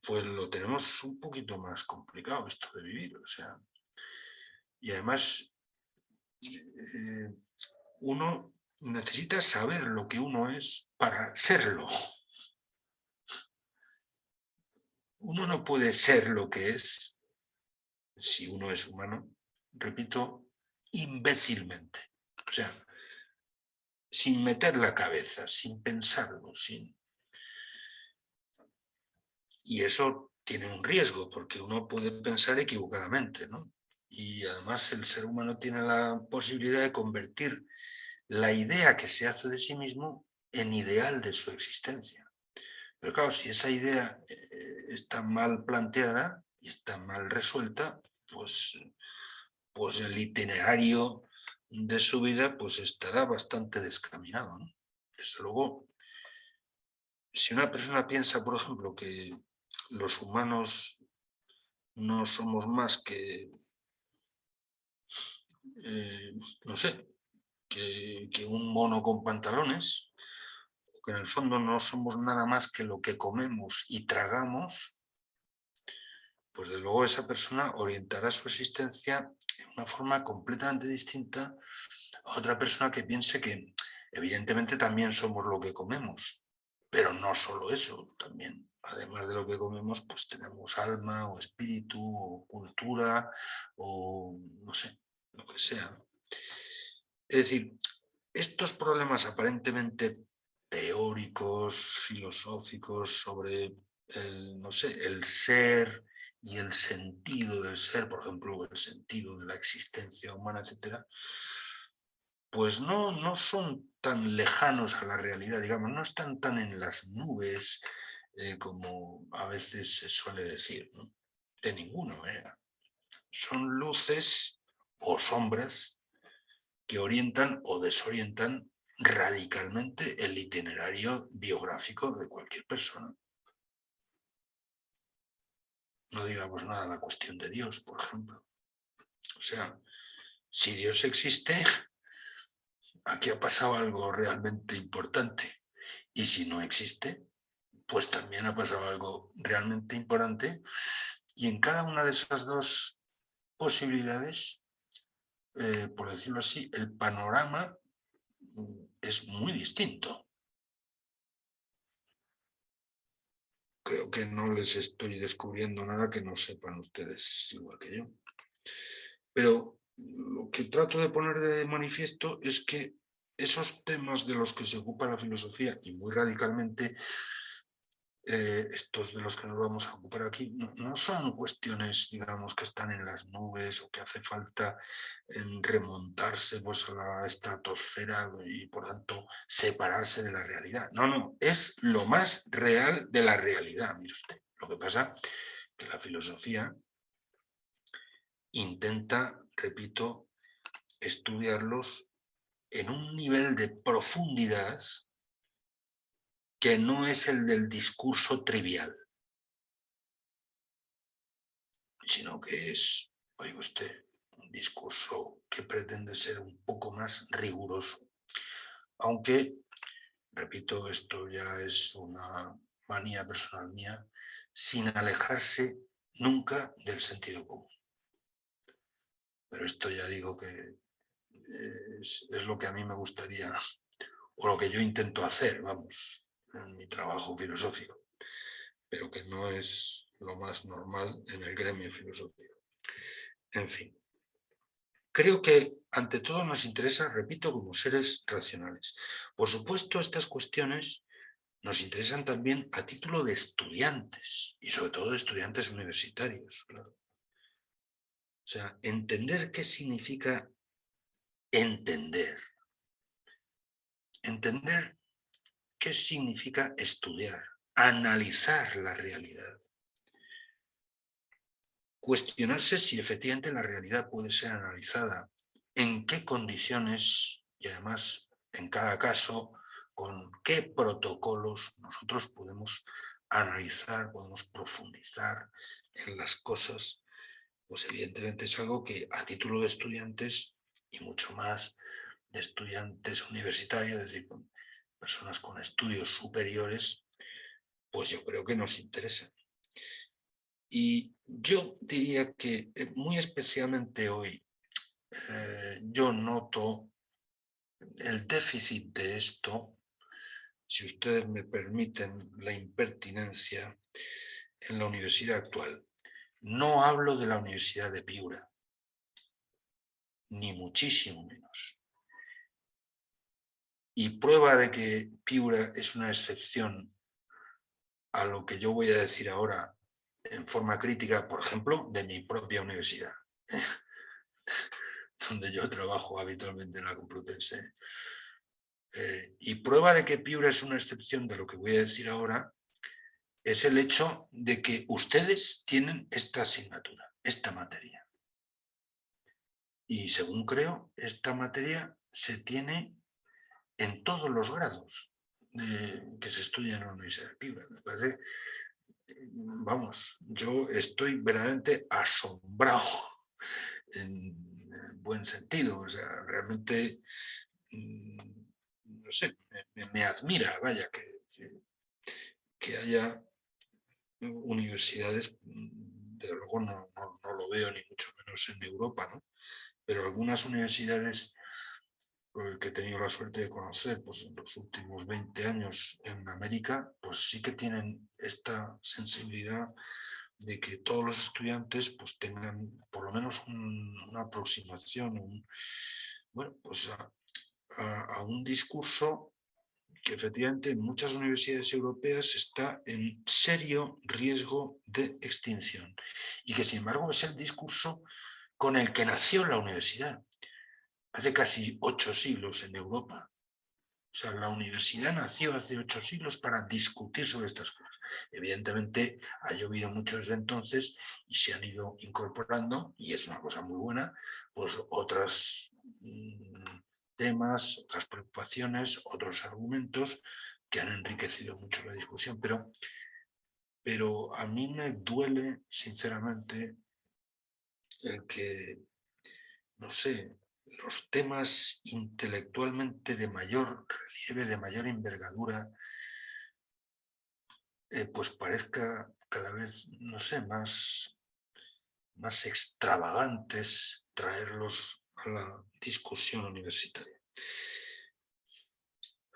pues lo tenemos un poquito más complicado esto de vivir, o sea, y además uno necesita saber lo que uno es para serlo. Uno no puede ser lo que es, si uno es humano, repito, imbécilmente. O sea, sin meter la cabeza, sin pensarlo, sin... Y eso tiene un riesgo, porque uno puede pensar equivocadamente, ¿no? Y además el ser humano tiene la posibilidad de convertir la idea que se hace de sí mismo en ideal de su existencia. Pero claro, si esa idea está mal planteada y está mal resuelta, pues el itinerario de su vida pues estará bastante descaminado, ¿no? Desde luego, si una persona piensa, por ejemplo, que los humanos no somos más que, eh, no sé, que un mono con pantalones, que en el fondo no somos nada más que lo que comemos y tragamos, pues desde luego esa persona orientará su existencia de una forma completamente distinta a otra persona que piense que Evidentemente también somos lo que comemos, pero no solo eso, también, además de lo que comemos, pues tenemos alma o espíritu o cultura o no sé, lo que sea. Es decir, estos problemas aparentemente teóricos, filosóficos sobre el, no sé, el ser y el sentido del ser, por ejemplo, el sentido de la existencia humana, etcétera, pues no son tan lejanos a la realidad, digamos, no están tan en las nubes como a veces se suele decir, ¿no? De ninguna manera. Son luces o sombras que orientan o desorientan radicalmente el itinerario biográfico de cualquier persona. No digamos nada de la cuestión de Dios, por ejemplo. O sea, si Dios existe, aquí ha pasado algo realmente importante. Y si no existe, pues también ha pasado algo realmente importante. Y en cada una de esas dos posibilidades, por decirlo así, el panorama es muy distinto. Creo que no les estoy descubriendo nada que no sepan ustedes igual que yo. Pero lo que trato de poner de manifiesto es que esos temas de los que se ocupa la filosofía, y muy radicalmente estos de los que nos vamos a ocupar aquí, no son cuestiones, digamos, que están en las nubes o que hace falta remontarse pues, a la estratosfera y, por tanto, separarse de la realidad. No, es lo más real de la realidad, mire usted. Lo que pasa que la filosofía intenta, repito, estudiarlos en un nivel de profundidad que no es el del discurso trivial, sino que es, oiga usted, un discurso que pretende ser un poco más riguroso. Aunque, repito, esto ya es una manía personal mía, sin alejarse nunca del sentido común. Pero esto ya digo que es lo que a mí me gustaría, o lo que yo intento hacer, vamos, en mi trabajo filosófico, pero que no es lo más normal en el gremio filosófico. En fin, creo que ante todo nos interesa, repito, como seres racionales. Por supuesto, estas cuestiones nos interesan también a título de estudiantes, y sobre todo de estudiantes universitarios, claro. O sea, entender qué significa entender. Entender qué significa estudiar, analizar la realidad. Cuestionarse si efectivamente la realidad puede ser analizada, en qué condiciones y además en cada caso con qué protocolos nosotros podemos analizar, podemos profundizar en las cosas, pues evidentemente es algo que a título de estudiantes y mucho más de estudiantes universitarios, es decir, con personas con estudios superiores, pues yo creo que nos interesa. Y yo diría que muy especialmente hoy yo noto el déficit de esto, si ustedes me permiten la impertinencia, en la universidad actual. No hablo de la Universidad de Piura, ni muchísimo menos. Y prueba de que Piura es una excepción a lo que yo voy a decir ahora en forma crítica, por ejemplo, de mi propia universidad, donde yo trabajo habitualmente en la Complutense. Y prueba de que Piura es una excepción de lo que voy a decir ahora es el hecho de que ustedes tienen esta asignatura, esta materia. Y según creo, esta materia se tiene en todos los grados que se estudian en la Universidad de Piura. Me parece, vamos, yo estoy verdaderamente asombrado en buen sentido. O sea, realmente, no sé, me admira, vaya, que haya universidades, desde luego no lo veo ni mucho menos en Europa, ¿no? Pero algunas universidades que he tenido la suerte de conocer pues, en los últimos 20 años en América, pues sí que tienen esta sensibilidad de que todos los estudiantes pues, tengan por lo menos una aproximación, bueno, pues a un discurso que efectivamente en muchas universidades europeas está en serio riesgo de extinción y que sin embargo es el discurso con el que nació la universidad hace casi 8 siglos en Europa. O sea, la universidad nació hace 8 siglos para discutir sobre estas cosas. Evidentemente ha llovido mucho desde entonces y se han ido incorporando, y es una cosa muy buena, pues otros temas, otras preocupaciones, otros argumentos que han enriquecido mucho la discusión. Pero a mí me duele, sinceramente, el que, no sé, los temas intelectualmente de mayor relieve, de mayor envergadura, pues parezca cada vez, no sé, más extravagantes traerlos a la discusión universitaria.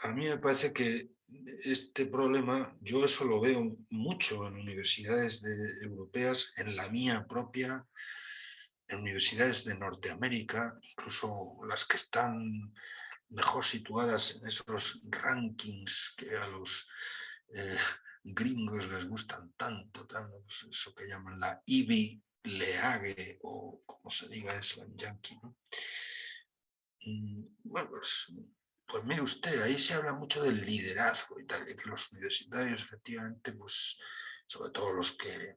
A mí me parece que este problema, yo eso lo veo mucho en universidades europeas, en la mía propia, en universidades de Norteamérica, incluso las que están mejor situadas en esos rankings que a los gringos les gustan tanto, pues eso que llaman la Ivy League o como se diga eso en yankee, ¿no? Bueno, pues mire usted, ahí se habla mucho del liderazgo y tal, de que los universitarios efectivamente, pues sobre todo los que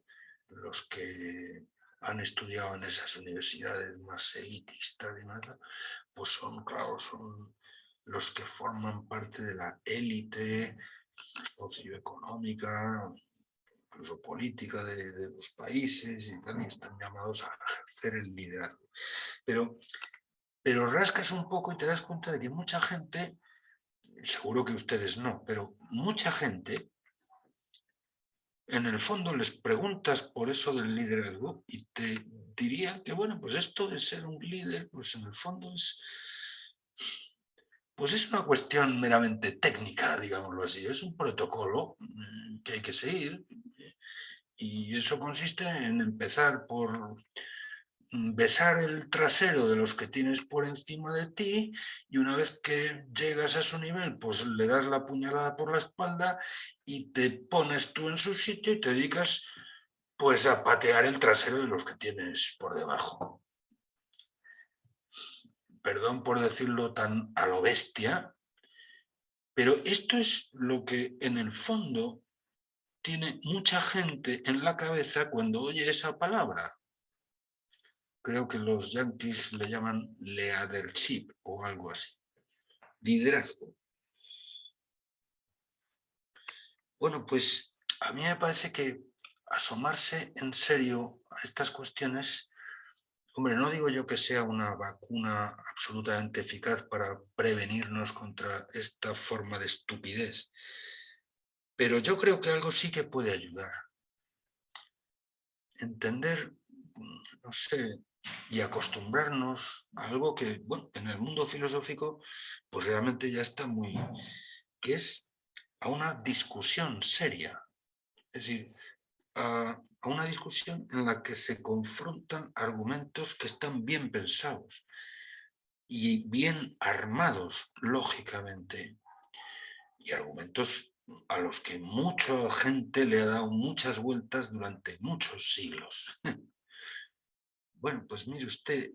han estudiado en esas universidades más elitistas y más, pues son, claro, son los que forman parte de la élite socioeconómica, incluso política de los países y tal, y están llamados a ejercer el liderazgo. Pero rascas un poco y te das cuenta de que mucha gente, seguro que ustedes no, pero mucha gente, en el fondo les preguntas por eso del liderazgo y te dirían que, bueno, pues esto de ser un líder, pues en el fondo pues es una cuestión meramente técnica, digámoslo así, es un protocolo que hay que seguir y eso consiste en empezar por besar el trasero de los que tienes por encima de ti y una vez que llegas a su nivel, pues le das la puñalada por la espalda y te pones tú en su sitio y te dedicas pues a patear el trasero de los que tienes por debajo. Perdón por decirlo tan a lo bestia, pero esto es lo que en el fondo tiene mucha gente en la cabeza cuando oye esa palabra. Creo que los yanquis le llaman leadership o algo así. Liderazgo. Bueno, pues a mí me parece que asomarse en serio a estas cuestiones, hombre, no digo yo que sea una vacuna absolutamente eficaz para prevenirnos contra esta forma de estupidez, pero yo creo que algo sí que puede ayudar. Entender, no sé, y acostumbrarnos a algo que, bueno, en el mundo filosófico, pues realmente ya está muy, que es a una discusión seria. Es decir, a una discusión en la que se confrontan argumentos que están bien pensados y bien armados, lógicamente, y argumentos a los que mucha gente le ha dado muchas vueltas durante muchos siglos. Bueno, pues mire usted,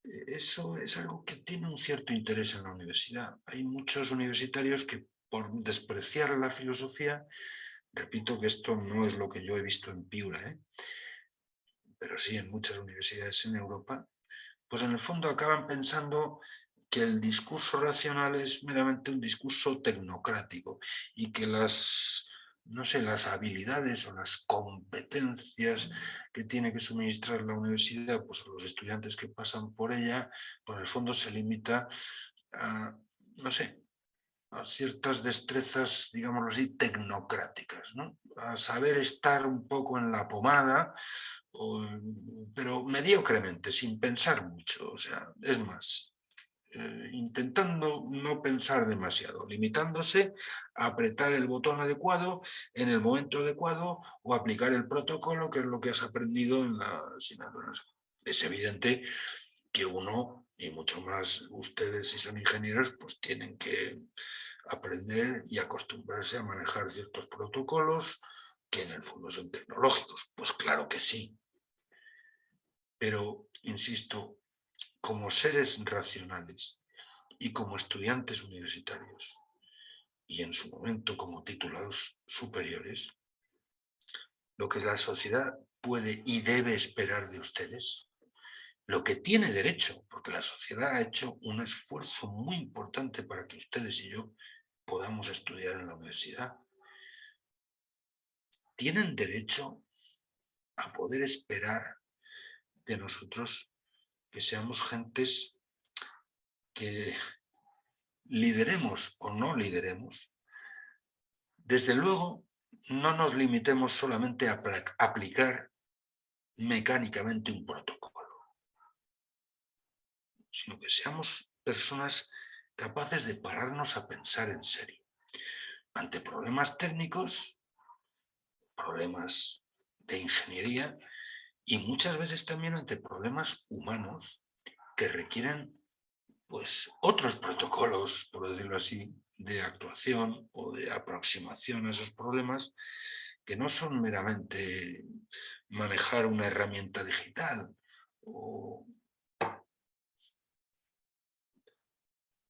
eso es algo que tiene un cierto interés en la universidad. Hay muchos universitarios que por despreciar la filosofía, repito que esto no es lo que yo he visto en Piura, pero sí en muchas universidades en Europa, pues en el fondo acaban pensando que el discurso racional es meramente un discurso tecnocrático y que no sé, las habilidades o las competencias que tiene que suministrar la universidad pues a los estudiantes que pasan por ella, por el fondo se limita a, no sé, a ciertas destrezas, digámoslo así, tecnocráticas, ¿no? A saber estar un poco en la pomada, pero mediocremente, sin pensar mucho. O sea, es más, intentando no pensar demasiado, limitándose a apretar el botón adecuado en el momento adecuado o aplicar el protocolo, que es lo que has aprendido en la asignatura. Es evidente que uno, y mucho más ustedes si son ingenieros, pues tienen que aprender y acostumbrarse a manejar ciertos protocolos que en el fondo son tecnológicos. Pues claro que sí. Pero, insisto, como seres racionales y como estudiantes universitarios y en su momento como titulados superiores, lo que la sociedad puede y debe esperar de ustedes, lo que tiene derecho, porque la sociedad ha hecho un esfuerzo muy importante para que ustedes y yo podamos estudiar en la universidad, tienen derecho a poder esperar de nosotros que seamos gentes que lideremos o no lideremos. Desde luego, no nos limitemos solamente a aplicar mecánicamente un protocolo, sino que seamos personas capaces de pararnos a pensar en serio. Ante problemas técnicos, problemas de ingeniería y muchas veces también ante problemas humanos que requieren pues otros protocolos, por decirlo así, de actuación o de aproximación a esos problemas que no son meramente manejar una herramienta digital o...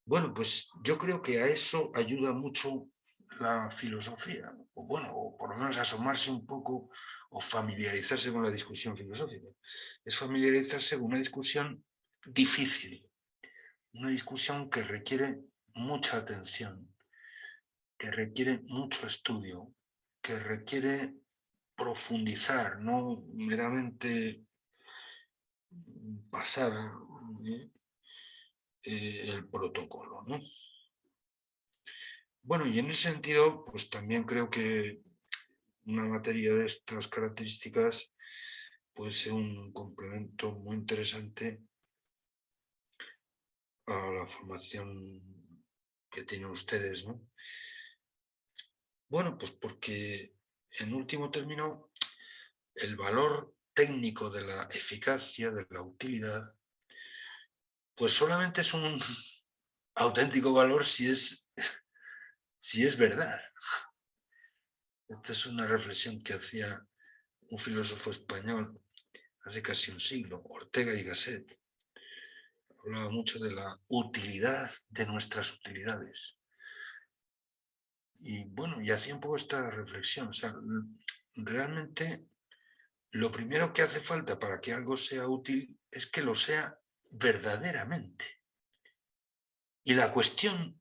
Bueno, pues yo creo que a eso ayuda mucho la filosofía, o bueno, o por lo menos asomarse un poco o familiarizarse con la discusión filosófica. Es familiarizarse con una discusión difícil, una discusión que requiere mucha atención, que requiere mucho estudio, que requiere profundizar, no meramente pasar el protocolo, ¿no? Bueno, y en ese sentido, pues también creo que una materia de estas características puede ser un complemento muy interesante a la formación que tienen ustedes, ¿no? Bueno, pues porque en último término el valor técnico de la eficacia, de la utilidad, pues solamente es un auténtico valor si es verdad. Esta es una reflexión que hacía un filósofo español hace casi un siglo, Ortega y Gasset. Hablaba mucho de la utilidad de nuestras utilidades. Y bueno, y hacía un poco esta reflexión. O sea, realmente lo primero que hace falta para que algo sea útil es que lo sea verdaderamente. Y la cuestión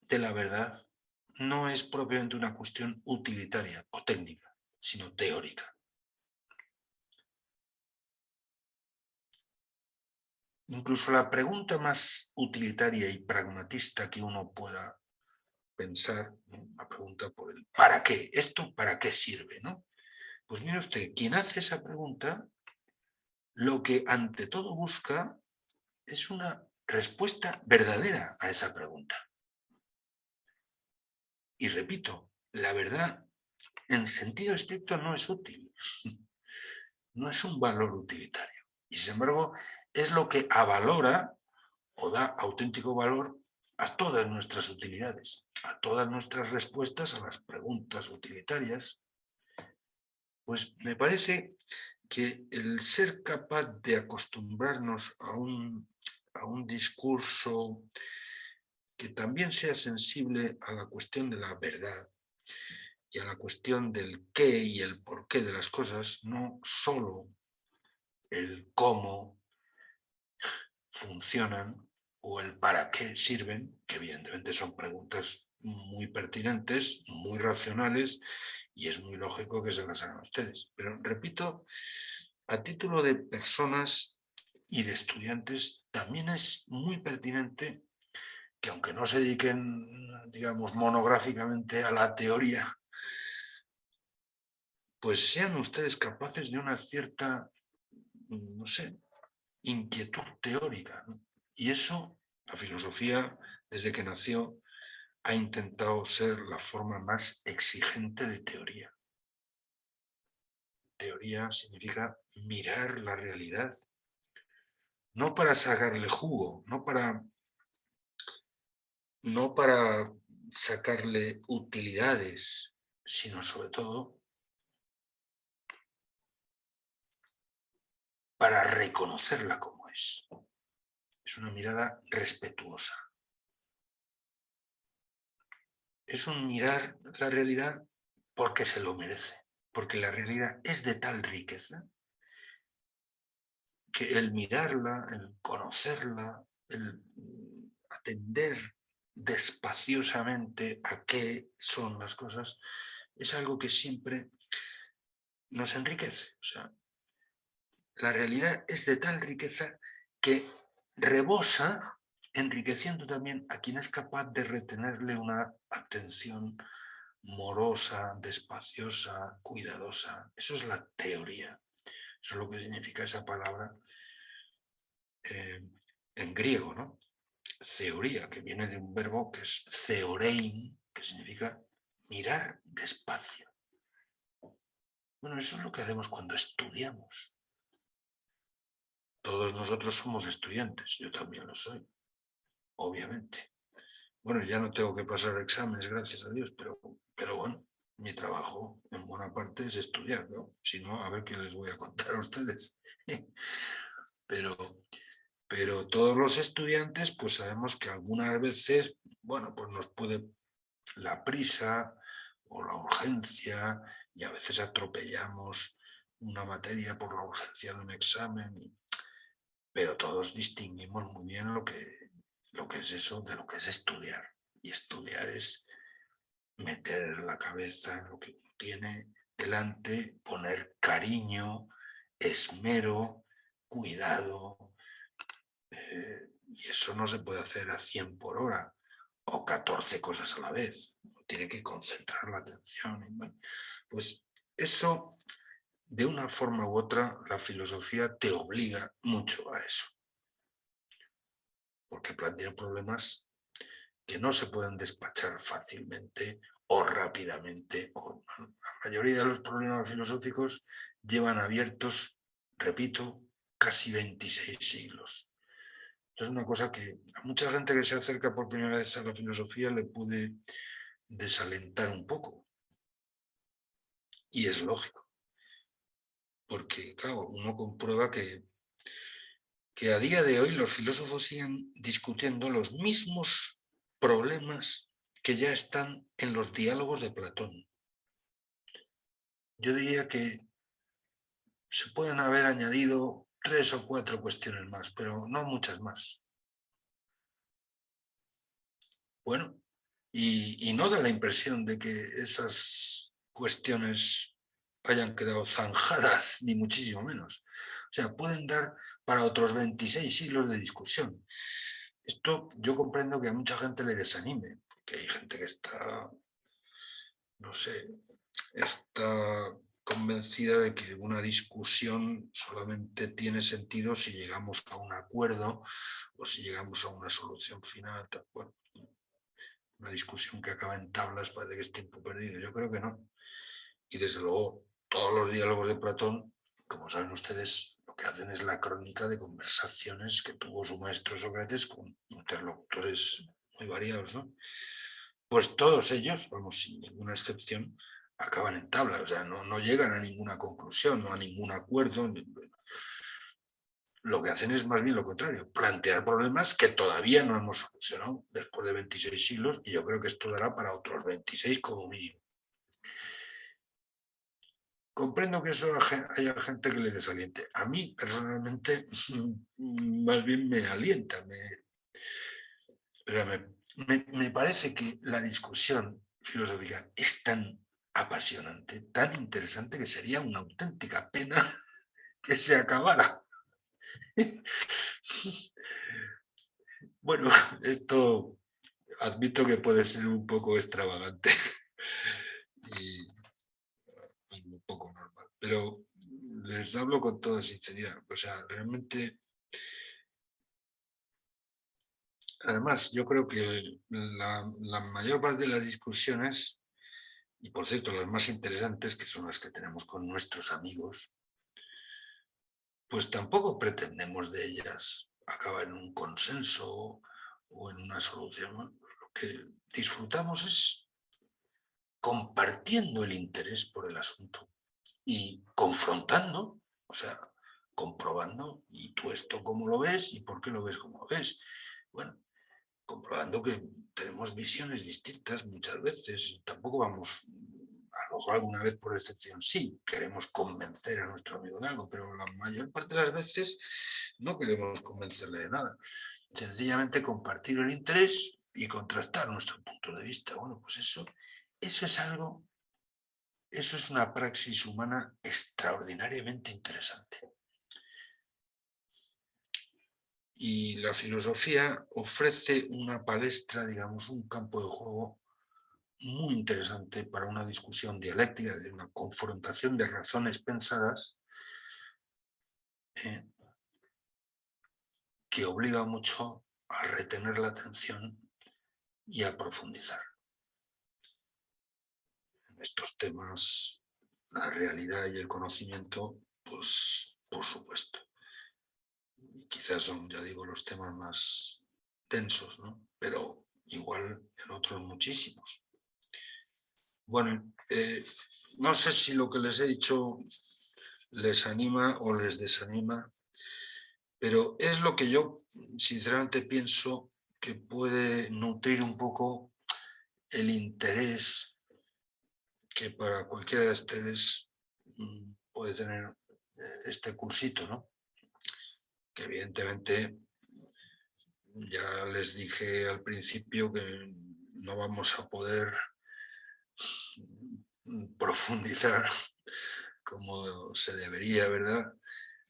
de la verdad no es propiamente una cuestión utilitaria o técnica, sino teórica. Incluso la pregunta más utilitaria y pragmatista que uno pueda pensar, ¿no? La pregunta por el ¿para qué? ¿Esto para qué sirve? ¿No? Pues mire usted, quien hace esa pregunta, lo que ante todo busca es una respuesta verdadera a esa pregunta. Y repito, la verdad en sentido estricto no es útil, no es un valor utilitario. Y sin embargo, es lo que avalora o da auténtico valor a todas nuestras utilidades, a todas nuestras respuestas a las preguntas utilitarias. Pues me parece que el ser capaz de acostumbrarnos a un discurso que también sea sensible a la cuestión de la verdad y a la cuestión del qué y el porqué de las cosas, no solo el cómo funcionan o el para qué sirven, que evidentemente son preguntas muy pertinentes, muy racionales, y es muy lógico que se las hagan ustedes. Pero repito, a título de personas y de estudiantes, también es muy pertinente que aunque no se dediquen, digamos, monográficamente a la teoría, pues sean ustedes capaces de una cierta, no sé, inquietud teórica, ¿no? Y eso La filosofía, desde que nació, ha intentado ser la forma más exigente de teoría. Teoría significa mirar la realidad, no para sacarle jugo, no para sacarle utilidades, sino sobre todo para reconocerla como es. Es una mirada respetuosa. Es un mirar la realidad porque se lo merece, porque la realidad es de tal riqueza que el mirarla, el conocerla, el atender despaciosamente a qué son las cosas, es algo que siempre nos enriquece. O sea, la realidad es de tal riqueza que rebosa, enriqueciendo también a quien es capaz de retenerle una atención morosa, despaciosa, cuidadosa. Eso es la teoría. Eso es lo que significa esa palabra en griego, ¿no? Theoría, que viene de un verbo que es theorein, que significa mirar despacio. Bueno, eso es lo que hacemos cuando estudiamos. Todos nosotros somos estudiantes, yo también lo soy, obviamente. Bueno, ya no tengo que pasar exámenes, gracias a Dios, pero bueno, mi trabajo en buena parte es estudiar, ¿no? Si no, a ver qué les voy a contar a ustedes. Pero todos los estudiantes, pues sabemos que algunas veces, bueno, pues nos puede la prisa o la urgencia, y a veces atropellamos una materia por la urgencia de un examen, pero todos distinguimos muy bien lo que es eso de lo que es estudiar. Y estudiar es meter la cabeza en lo que uno tiene delante, poner cariño, esmero, cuidado, y eso no se puede hacer a 100 por hora o 14 cosas a la vez. Uno tiene que concentrar la atención. Pues eso, de una forma u otra, la filosofía te obliga mucho a eso. Porque plantea problemas que no se pueden despachar fácilmente o rápidamente. La mayoría de los problemas filosóficos llevan abiertos, repito, casi 26 siglos. Es una cosa que a mucha gente que se acerca por primera vez a la filosofía le puede desalentar un poco. Y es lógico. Porque, claro, uno comprueba que a día de hoy los filósofos siguen discutiendo los mismos problemas que ya están en los diálogos de Platón. Yo diría que se pueden haber añadido 3 o 4 cuestiones más, pero no muchas más. Bueno, y no da la impresión de que esas cuestiones hayan quedado zanjadas, ni muchísimo menos. O sea, pueden dar para otros 26 siglos de discusión. Esto yo comprendo que a mucha gente le desanime, porque hay gente que está, no sé, está convencida de que una discusión solamente tiene sentido si llegamos a un acuerdo o si llegamos a una solución final. Bueno, una discusión que acaba en tablas parece que es tiempo perdido. Yo creo que no. Y desde luego, todos los diálogos de Platón, como saben ustedes, lo que hacen es la crónica de conversaciones que tuvo su maestro Sócrates con interlocutores muy variados, ¿no? Pues todos ellos, vamos, sin ninguna excepción, acaban en tabla, o sea, no llegan a ninguna conclusión, no a ningún acuerdo. Lo que hacen es más bien lo contrario, plantear problemas que todavía no hemos solucionado después de 26 siglos, y yo creo que esto dará para otros 26 como mínimo. Comprendo que eso haya gente que le desaliente. A mí, personalmente, más bien me alienta. Me parece que la discusión filosófica es tan apasionante, tan interesante, que sería una auténtica pena que se acabara. Bueno, esto admito que puede ser un poco extravagante y un poco normal, pero les hablo con toda sinceridad. O sea, realmente Además, yo creo que la mayor parte de las discusiones, y por cierto, las más interesantes, que son las que tenemos con nuestros amigos, pues tampoco pretendemos de ellas acabar en un consenso o en una solución, ¿no? Lo que disfrutamos es compartiendo el interés por el asunto y confrontando, o sea, comprobando, ¿y tú esto cómo lo ves y por qué lo ves como lo ves? Bueno, comprobando que tenemos visiones distintas muchas veces y tampoco vamos, a lo mejor alguna vez por excepción sí, queremos convencer a nuestro amigo de algo, pero la mayor parte de las veces no queremos convencerle de nada. Sencillamente compartir el interés y contrastar nuestro punto de vista. Bueno, pues eso es algo, eso es una praxis humana extraordinariamente interesante. Y la filosofía ofrece una palestra, digamos, un campo de juego muy interesante para una discusión dialéctica, es decir, una confrontación de razones pensadas eh, que obliga mucho a retener la atención y a profundizar. En estos temas, la realidad y el conocimiento, pues por supuesto. Y quizás son, ya digo, los temas más densos, ¿no? Pero igual en otros muchísimos. Bueno, no sé si lo que les he dicho les anima o les desanima, pero es lo que yo sinceramente pienso que puede nutrir un poco el interés que para cualquiera de ustedes puede tener este cursito, ¿no? Que evidentemente ya les dije al principio que no vamos a poder profundizar como se debería, ¿verdad?,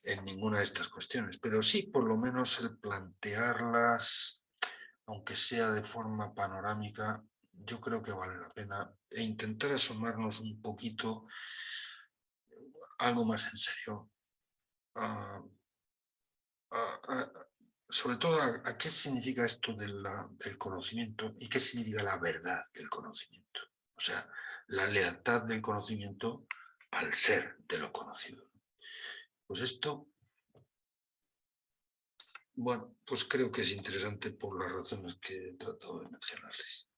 en ninguna de estas cuestiones, pero sí por lo menos el plantearlas, aunque sea de forma panorámica, yo creo que vale la pena e intentar asomarnos un poquito, algo más en serio, a, sobre todo a qué significa esto del conocimiento y qué significa la verdad del conocimiento. O sea, la lealtad del conocimiento al ser de lo conocido. Pues esto, bueno, pues creo que es interesante por las razones que he tratado de mencionarles.